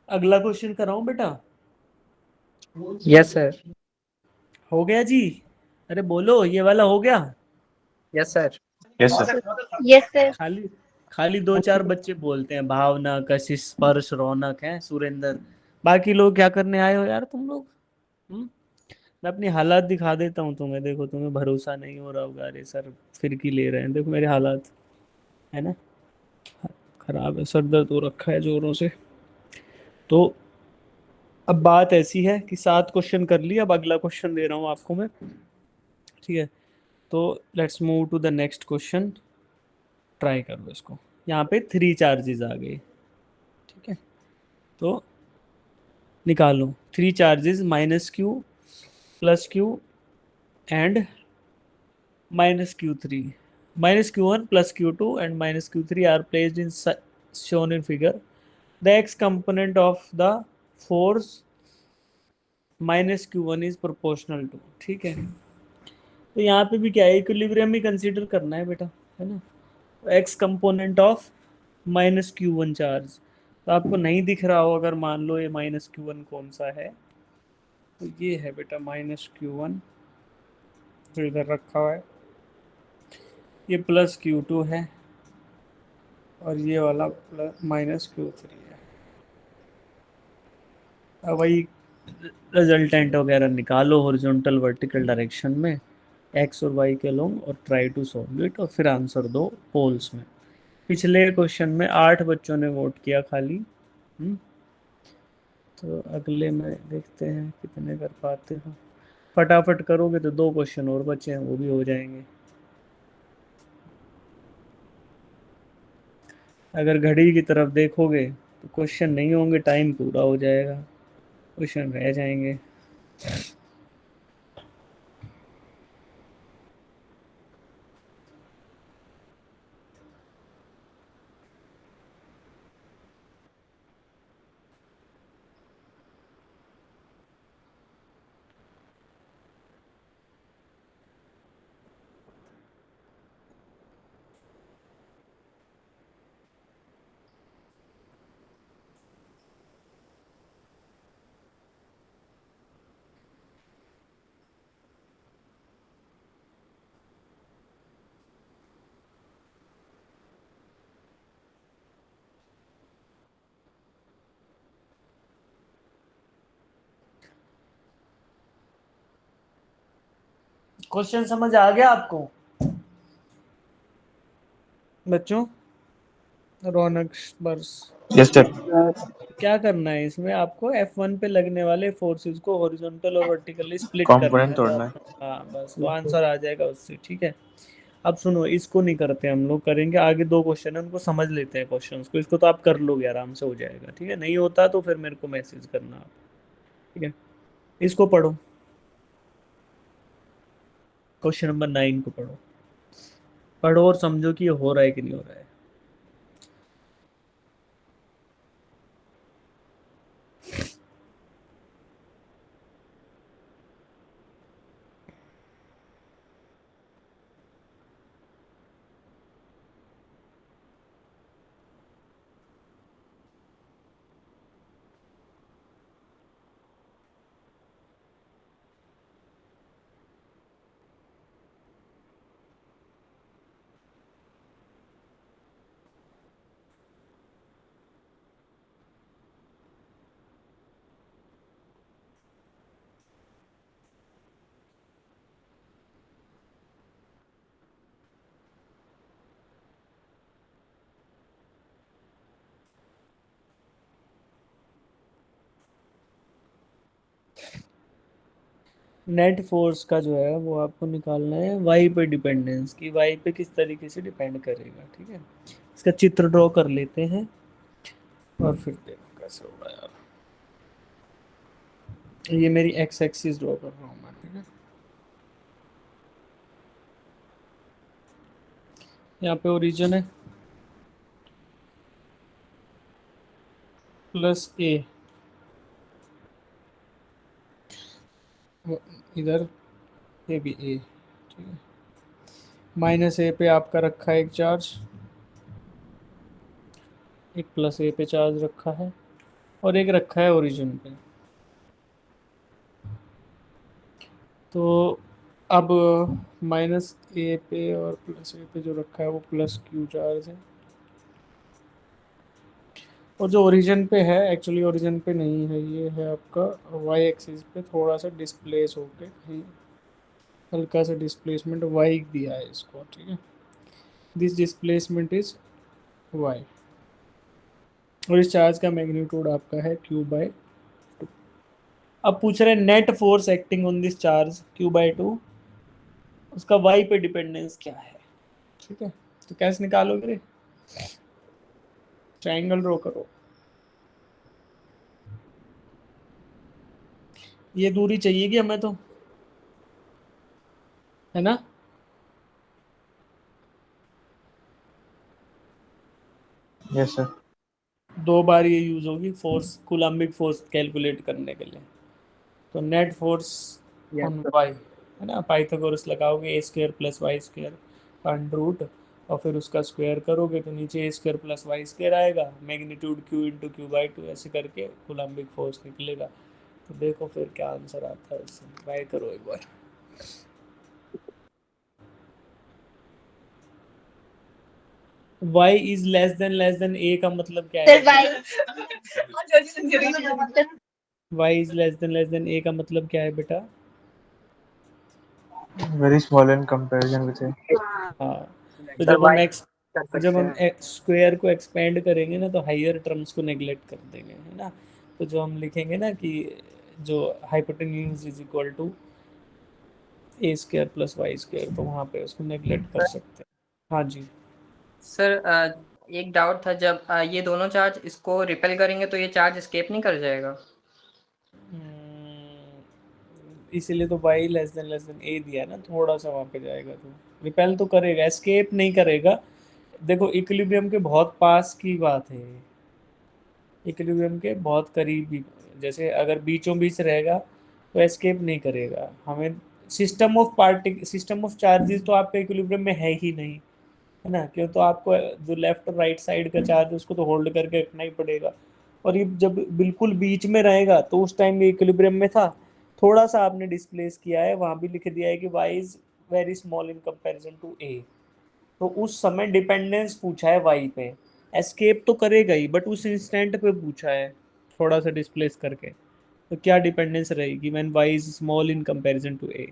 अगला क्वेश्चन कराऊं बेटा? Yes sir. हो गया जी, अरे बोलो ये वाला हो गया। Yes sir. Yes sir. Yes sir. खाली 2-4 बच्चे बोलते हैं भावना, कशिश, स्पर्श, रौनक है, सुरेंद्र, बाकी लोग क्या करने आए हो यार तुम लोग? मैं अपनी हालात दिखा देता हूँ तुम्हें, देखो तुम्हें भरोसा नहीं हो रहा होगा, अरे सर फिरकी ले रहे हैं, देखो मेरे हालात है ना, खराब है, सर दर्द हो रखा है जोरों से। तो अब बात ऐसी है कि 7 क्वेश्चन कर लिए, अब अगला क्वेश्चन दे रहा हूँ आपको मैं, ठीक है। तो let's move to the next question, try करो इसको। यहाँ पे 3 चार्जेस आ गए, ठीक है। तो निकालो 3 charges minus Q plus Q and minus q3, minus q1 plus q2 and minus q3 are placed in shown in figure. The x component of the force minus q1 is proportional to, ठीक है। तो यहाँ पे भी क्या है, equilibrium ही consider करना है बेटा, है ना। x component of minus q1 charge, तो आपको नहीं दिख रहा हो अगर मान लो ये माइनस q1 कौन सा है, तो ये है बेटा माइनस q1 जो इधर रखा हुआ है, ये प्लस q2 है और ये वाला प्लस माइनस q3 है। अब वही रिजल्टेंट वगैरह निकालो हॉरिजॉन्टल वर्टिकल डायरेक्शन में x और y के लोग, और ट्राई टू सॉल्व इट, और फिर आंसर दो पोल्स में। पिछले क्वेश्चन में 8 बच्चों ने वोट किया खाली। तो अगले में देखते हैं कितने कर पाते हो, फटाफट करोगे तो 2 क्वेश्चन और बचे हैं, वो भी हो जाएंगे। अगर घड़ी की तरफ देखोगे तो क्वेश्चन नहीं होंगे, टाइम पूरा हो जाएगा, क्वेश्चन रह जाएंगे। क्वेश्चन समझ आ गया आपको बच्चों? रौनक बर्स, यस सर। क्या करना है इसमें, आपको F1 पे लगने वाले फोर्सेस को हॉरिजॉन्टल और वर्टिकली स्प्लिट करना है, कंपोनेंट तो तोड़ना है। हाँ बस, तो आंसर आ जाएगा उससे, ठीक है। अब सुनो, इसको नहीं करते हम लोग, करेंगे आगे 2 क्वेश्चन है उनको समझ लेते हैं क्वेश्चंस को, इसको तो आप कर लोगे आराम से, हो जाएगा, ठीक है। नहीं होता तो फिर मेरे को मैसेज करना आप, ठीक है। इसको पढ़ो, क्वेश्चन नंबर 9 को पढ़ो, पढ़ो और समझो कि ये हो रहा है कि नहीं हो रहा है। नेट फोर्स का जो है वो आपको निकालना है वाई पे डिपेंडेंस की, वाई पे किस तरीके से डिपेंड करेगा, ठीक है। इसका चित्र ड्रॉ कर लेते हैं और फिर देखो कैसे होगा यार। ये मेरी एक्स एक्सिस ड्रॉ कर रहा हूँ मैं, ठीक है। यहाँ पे ओरिजिन है प्लस ए, इधर ये भी ए, ठीक है। माइनस ए पे आपका रखा है एक चार्ज, एक प्लस ए पे चार्ज रखा है, और एक रखा है ओरिजिन पे। तो अब माइनस ए पे और प्लस ए पे जो रखा है वो प्लस क्यू चार्ज है, और जो ओरिजिन पे है, एक्चुअली ओरिजिन पे नहीं है, ये है आपका वाई एक्सिस पे थोड़ा सा डिस्प्लेस होके कहीं हल्का सा डिस्प्लेसमेंट वाई दिया है इसको, ठीक है। दिस डिस्प्लेसमेंट इज वाई, और इस चार्ज का मैग्नीट्यूड आपका है क्यू बाय टू। अब पूछ रहे हैं net force acting on this charge Q by two, उसका वाई पे डिपेंडेंस क्या है, ठीक है। तो कैसे निकालोगे रे, ट्रायंगल ड्रॉ करो। ये दूरी चाहिए कि हमें, तो है ना। Yes sir. दो बार ये यूज होगी फोर्स, कूलम्बिक फोर्स कैलकुलेट करने के लिए। तो net force Yes, on sir. Y, है ना, पाइथागोरस लगाओगे A square plus Y square under root, और फिर उसका स्क्वायर करोगे तो नीचे A square plus Y square आएगा, magnitude Q into Q by two, ऐसे करके कूलम्बिक फोर्स निकलेगा। तो देखो फिर क्या आंसर आता है, इससे ट्राई करो एक बार। y is less than a का मतलब क्या है? Sir y y is less than a का मतलब क्या है बेटा? Very small in comparison with हाँ, तो सर जब हम वाई एक्स कर जब सकते हम हैं। स्क्वायर को एक्सपेंड करेंगे ना, तो हायर टर्म्स को नेग्लेक्ट कर देंगे, है ना। तो जो हम लिखेंगे ना कि जो hypotenuse is equal to a square plus Y square, तो वहाँ पे उसको नेग्लेक्ट कर सकते हैं। हाँ जी। सर एक डाउट था, जब ये दोनों चार्ज इसको रिपेल करेंगे तो ये चार्ज एस्केप नहीं कर जाएगा? इसीलिए तो y लेस देन a दिया है ना, थोड़ा सा वहाँ पे जाएगा तो रिपेल तो करेगा, एस्केप नहीं करेगा। देखो इक्विलिब्रियम के बहुत पास की बात है, इक्विलिब्रियम के बहुत करीब भी, जैसे अगर बीचों बीच रहेगा तो एस्केप नहीं करेगा। हमें सिस्टम ऑफ चार्जेस तो आपके इक्विलिब्रियम में है ही नहीं, है ना, क्यों, तो आपको जो लेफ्ट और राइट साइड का चार्ज है उसको तो होल्ड करके रखना ही पड़ेगा। और ये जब बिल्कुल बीच में रहेगा तो उस टाइम ये इक्विलिब्रियम में था, थोड़ा सा आपने डिस्प्लेस किया है, वहां भी लिख दिया है कि y is very small in comparison to a, तो उस समय डिपेंडेंस पूछा है y पे, एस्केप तो करेगा ही बट उस इंस्टेंट पे पूछा है थोड़ा सा डिस्प्लेस करके, तो क्या डिपेंडेंस रहेगी when y is small in comparison to a।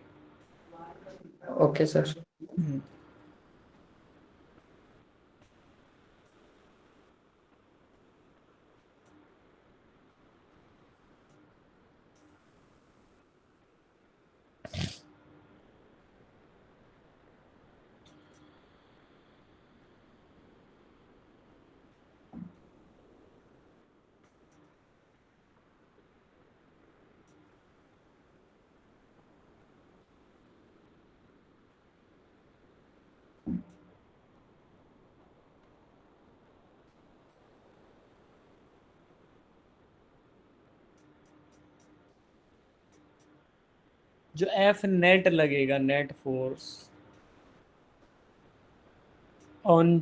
Okay sir. जो एफ नेट लगेगा, net force on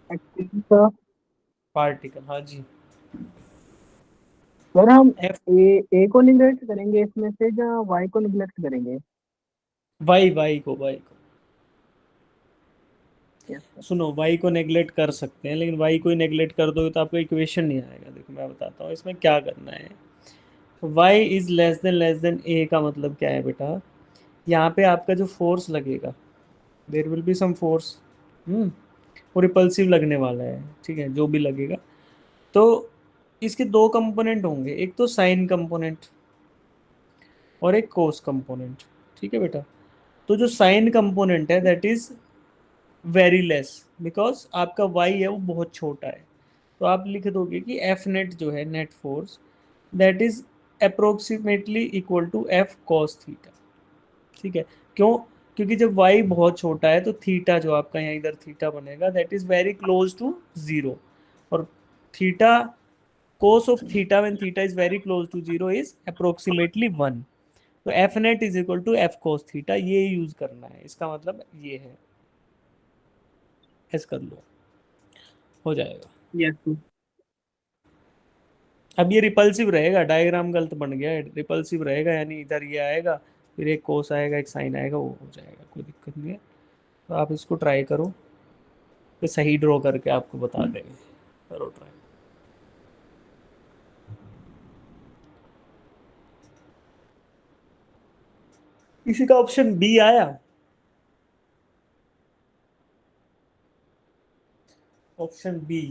Actually, sir, particle, हाँ जी। सर हम एफ ए को निगलेक्ट करेंगे इसमें से या वाई को निगलेक्ट करेंगे? वाई को यस सर। सुनो, वाई को नेग्लेक्ट कर सकते हैं, लेकिन वाई को ही नेग्लेक्ट कर दोगे तो आपको इक्वेशन नहीं आएगा। देखो मैं बताता हूँ इसमें क्या करना है। वाई इज लेस देन ए का मतलब क्या है बेटा, यहाँ पे आपका जो फोर्स लगेगा, there will be some force, वो रिपल्सिव लगने वाला है, ठीक है, जो भी लगेगा। तो इसके दो कंपोनेंट होंगे, एक तो साइन कंपोनेंट और एक कोस कंपोनेंट, ठीक है बेटा। तो जो साइन कंपोनेंट है that is very less, because आपका y है वो बहुत छोटा है, तो आप लिख दोगे कि एफ नेट जो है net force that is approximately equal to F cos theta, ठीक है। क्यों? क्योंकि जब y बहुत छोटा है तो थीटा जो आपका यहाँ इधर थीटा बनेगा that is very close to zero, और theta cos of theta when theta is very close to zero is approximately one, तो F net is equal to F cos theta, ये यूज करना है, इसका मतलब ये है, ऐसे कर लो, हो जाएगा। Yes sir. अब ये रिपल्सिव रहेगा, डायग्राम गलत बन गया है, रिपल्सिव रहेगा यानी इधर ये आएगा, फिर एक कोस आएगा एक साइन आएगा, वो हो जाएगा, कोई दिक्कत नहीं है। तो आप इसको ट्राई करो, तो सही ड्रॉ करके आपको बता देंगे, करो ट्राई। किसी का ऑप्शन बी आया? Option B.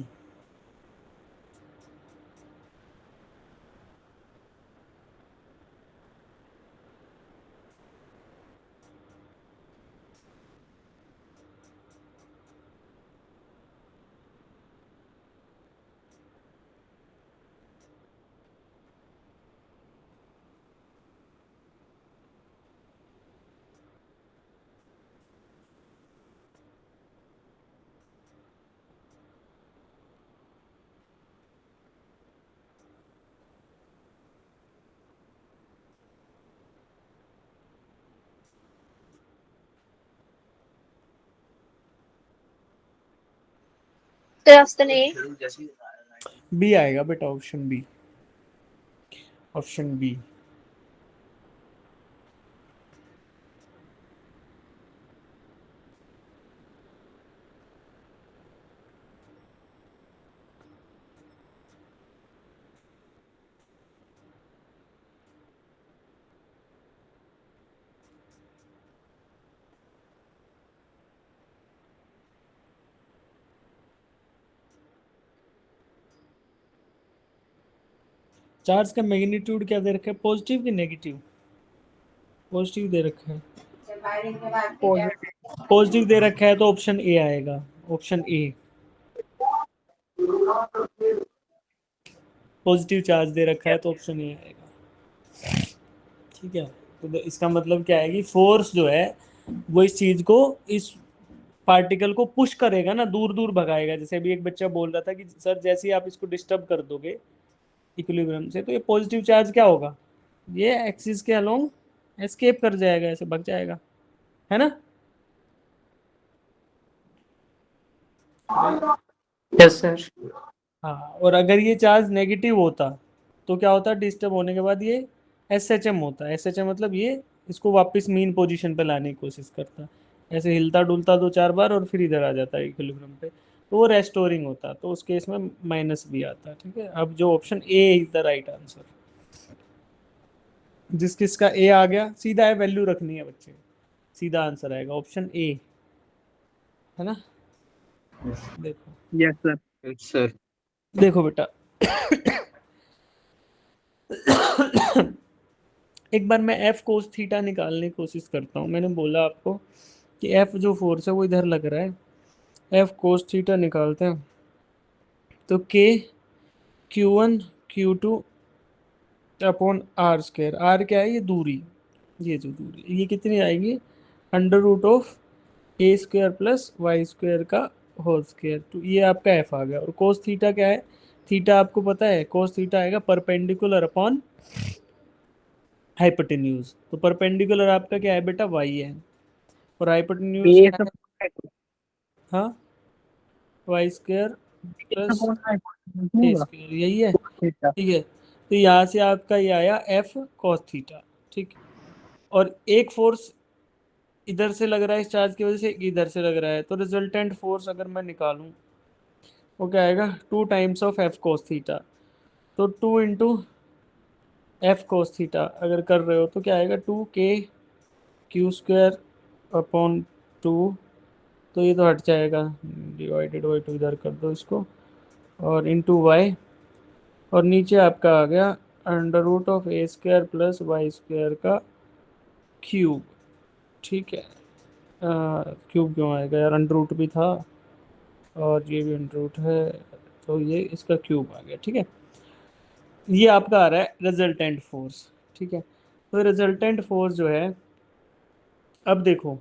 तो ऑप्शन ए। बी आएगा बेटा, option B. Option B. Charge का मैग्नीट्यूड क्या दे रखा है, पॉजिटिव कि नेगेटिव? पॉजिटिव दे रखा है। पॉजिटिव। पॉजिटिव दे रखा है तो ऑप्शन ए आएगा, ऑप्शन ए। पॉजिटिव चार्ज दे रखा है तो ऑप्शन ए आएगा। ठीक है, तो इसका मतलब क्या है कि फोर्स जो है वो इस चीज को, इस पार्टिकल को पुश करेगा ना, दूर दूर भगाएगा। जैसे अभी एक बच्चा बोल रहा था कि सर जैसे ही आप इसको डिस्टर्ब कर दोगे इक्विलिब्रियम से, तो ये पॉजिटिव चार्ज क्या होगा, ये एक्सिस के अलोंग एस्केप कर जाएगा, ऐसे भग जाएगा, है ना? Yes sir. हाँ, और अगर ये चार्ज नेगेटिव होता तो क्या होता, डिस्टर्ब होने के बाद ये एस एच एम होता है। एस एच एम मतलब ये इसको वापस मीन पोजीशन पे लाने की कोशिश करता, ऐसे हिलता डुलता दो चार बार और फिर इधर आ जाता है इक्विलिब्रियम पे, तो वो रेस्टोरिंग होता, तो उस केस में माइनस भी आता। ठीक है, अब जो option A is the right answer. जिस किसका ए आ गया, सीधा है, वैल्यू रखनी है बच्चे, सीधा आंसर आएगा ऑप्शन ए, है ना? देखो यस सर। सर देखो बेटा एक बार मैं एफ कोस थीटा निकालने की कोशिश करता हूँ। मैंने बोला आपको कि एफ जो फोर्स है वो इधर लग रहा है, एफ कोस थीटा निकालते हैं तो के Q1 Q2 upon are square. Are क्या है, ये दूरी, ये जो दूरी ये कितनी आएगी, under root of a square plus Y square का होल स्क्वायर। तो ये आपका एफ आ गया। और कोस थीटा क्या है, थीटा आपको पता है, कोस थीटा आएगा परपेंडिकुलर अपॉन हाइपोटेन्यूज। तो परपेंडिकुलर आपका क्या है बेटा, वाई है, और हाइपोटेन्यूज ये क्या सब है, हाँ, वाई स्क्वायर ये सब प्लस कौन सा ए है? स्क्वायर, यही है। थीटा। ठीक है, तो यहाँ से आपका ये आया एफ कॉस थीटा। ठीक, और एक फोर्स इधर से लग रहा है इस चार्ज की वजह से, एक इधर से लग रहा है, तो रिजल्टेंट फोर्स अगर मैं निकालूं वो क्या आएगा, 2 times of F cos theta. तो 2 इंटू एफ कॉस थीटा अगर कर रहे हो तो क्या आएगा, 2 k क्यू स्क्वायर अपॉन 2। तो ये तो हट जाएगा, डिवाइडेड बाई 2 इधर कर दो इसको, और इंटू वाई, और नीचे आपका आ गया under root of a square plus Y square का क्यूब। ठीक है, क्यूब क्यों आएगा यार, अंडर रूट भी था और ये भी अंडर रूट है, तो ये इसका क्यूब आ गया। ठीक है, ये आपका आ रहा है रिजल्टेंट फोर्स। ठीक है, तो रिजल्टेंट फोर्स जो है, अब देखो,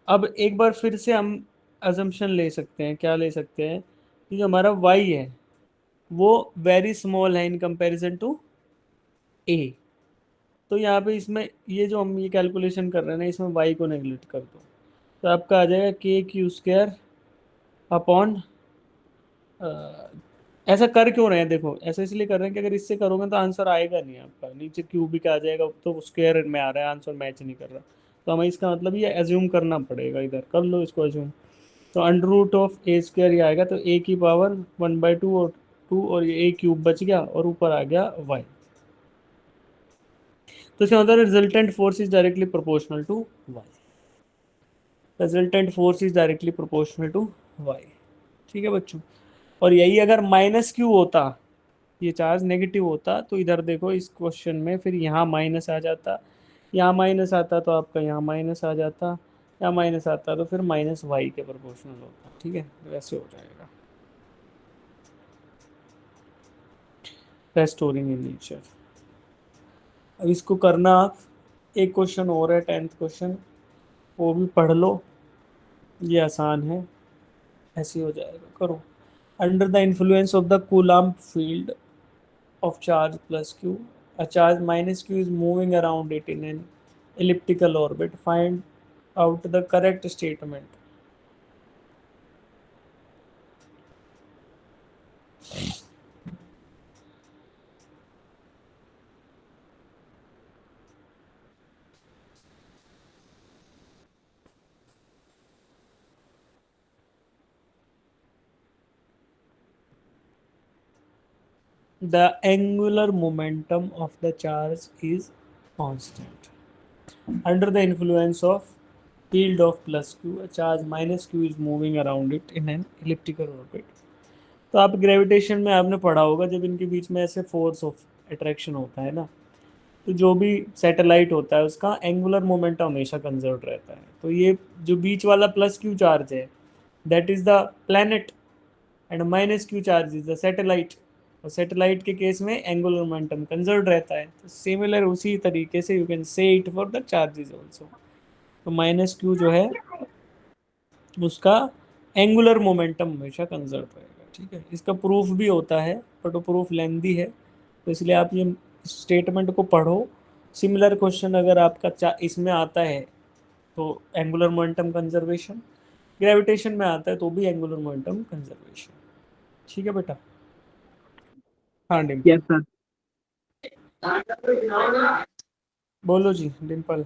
अब एक बार फिर से हम अजम्पशन ले सकते हैं, क्या ले सकते हैं कि जो हमारा y है वो वेरी स्मॉल है इन कंपैरिजन टू a। तो यहाँ पे इसमें ये जो हम ये कैलकुलेशन कर रहे हैं ना, इसमें y को नेगलेक्ट कर दो, तो आपका आ जाएगा के क्यू स्क्वायर अपॉन, ऐसा कर क्यों रहे हैं, देखो ऐसा इसलिए कर रहे हैं कि अगर इससे करोगे तो आंसर आएगा नहीं आपका, नीचे क्यूबिक आ जाएगा, तो स्क्वायर में आ रहा है, आंसर मैच नहीं कर रहा। तो हमें इसका मतलब ये एज्यूम करना पड़ेगा, इधर कर लो इसको एज्यूम। तो under root of a square ये आएगा, तो ए की पावर 1/2 और 2, और ये ए क्यूब बच गया और ऊपर आ गया वाई। तो इसका मतलब resultant force is directly proportional to y, resultant force is directly proportional to y. ठीक है बच्चों, और यही अगर माइनस क्यू होता, ये चार्ज नेगेटिव होता, तो इधर देखो इस क्वेश्चन में फिर यहाँ माइनस आ जाता, यहाँ माइनस आता तो आपका यहाँ माइनस आ जाता, यहाँ माइनस आता तो फिर माइनस वाई के प्रोपोर्शनल होता। ठीक है, वैसे हो जाएगा रेस्टोरिंग इन नेचर। अब इसको करना आप, एक क्वेश्चन और है 10th क्वेश्चन, वो भी पढ़ लो, ये आसान है, ऐसे हो जाएगा। करो। Under the influence of the coulomb field of charge plus q, a charge minus q is moving around it in an elliptical orbit. Find out the correct statement. The angular momentum of the charge is constant. Under the influence of field of plus q, a charge minus q is moving around it in an elliptical orbit. तो आप gravitation में आपने पढ़ा होगा, जब इनके बीच में ऐसे फोर्स ऑफ अट्रैक्शन होता है ना, तो जो भी सैटेलाइट होता है उसका एंगुलर मोमेंटम हमेशा कंजर्व रहता है। तो ये जो बीच वाला प्लस क्यू चार्ज है, that is the planet, and minus Q charge is the satellite. और सैटेलाइट के केस में एंगुलर मोमेंटम कंजर्व रहता है। तो सिमिलर उसी तरीके से you can say it for the charges also. तो माइनस क्यू जो है उसका एंगुलर मोमेंटम हमेशा कंजर्व रहेगा। ठीक है, इसका प्रूफ भी होता है बट वो प्रूफ लेंदी है, तो इसलिए आप ये स्टेटमेंट को पढ़ो। सिमिलर क्वेश्चन अगर आपका इसमें आता है तो एंगुलर मोमेंटम कंजर्वेशन, ग्रेविटेशन में आता है तो भी एंगुलर मोमेंटम कंजर्वेशन। ठीक है बेटा। हाँ डिम्पल। Yes sir. बोलो जी डिम्पल।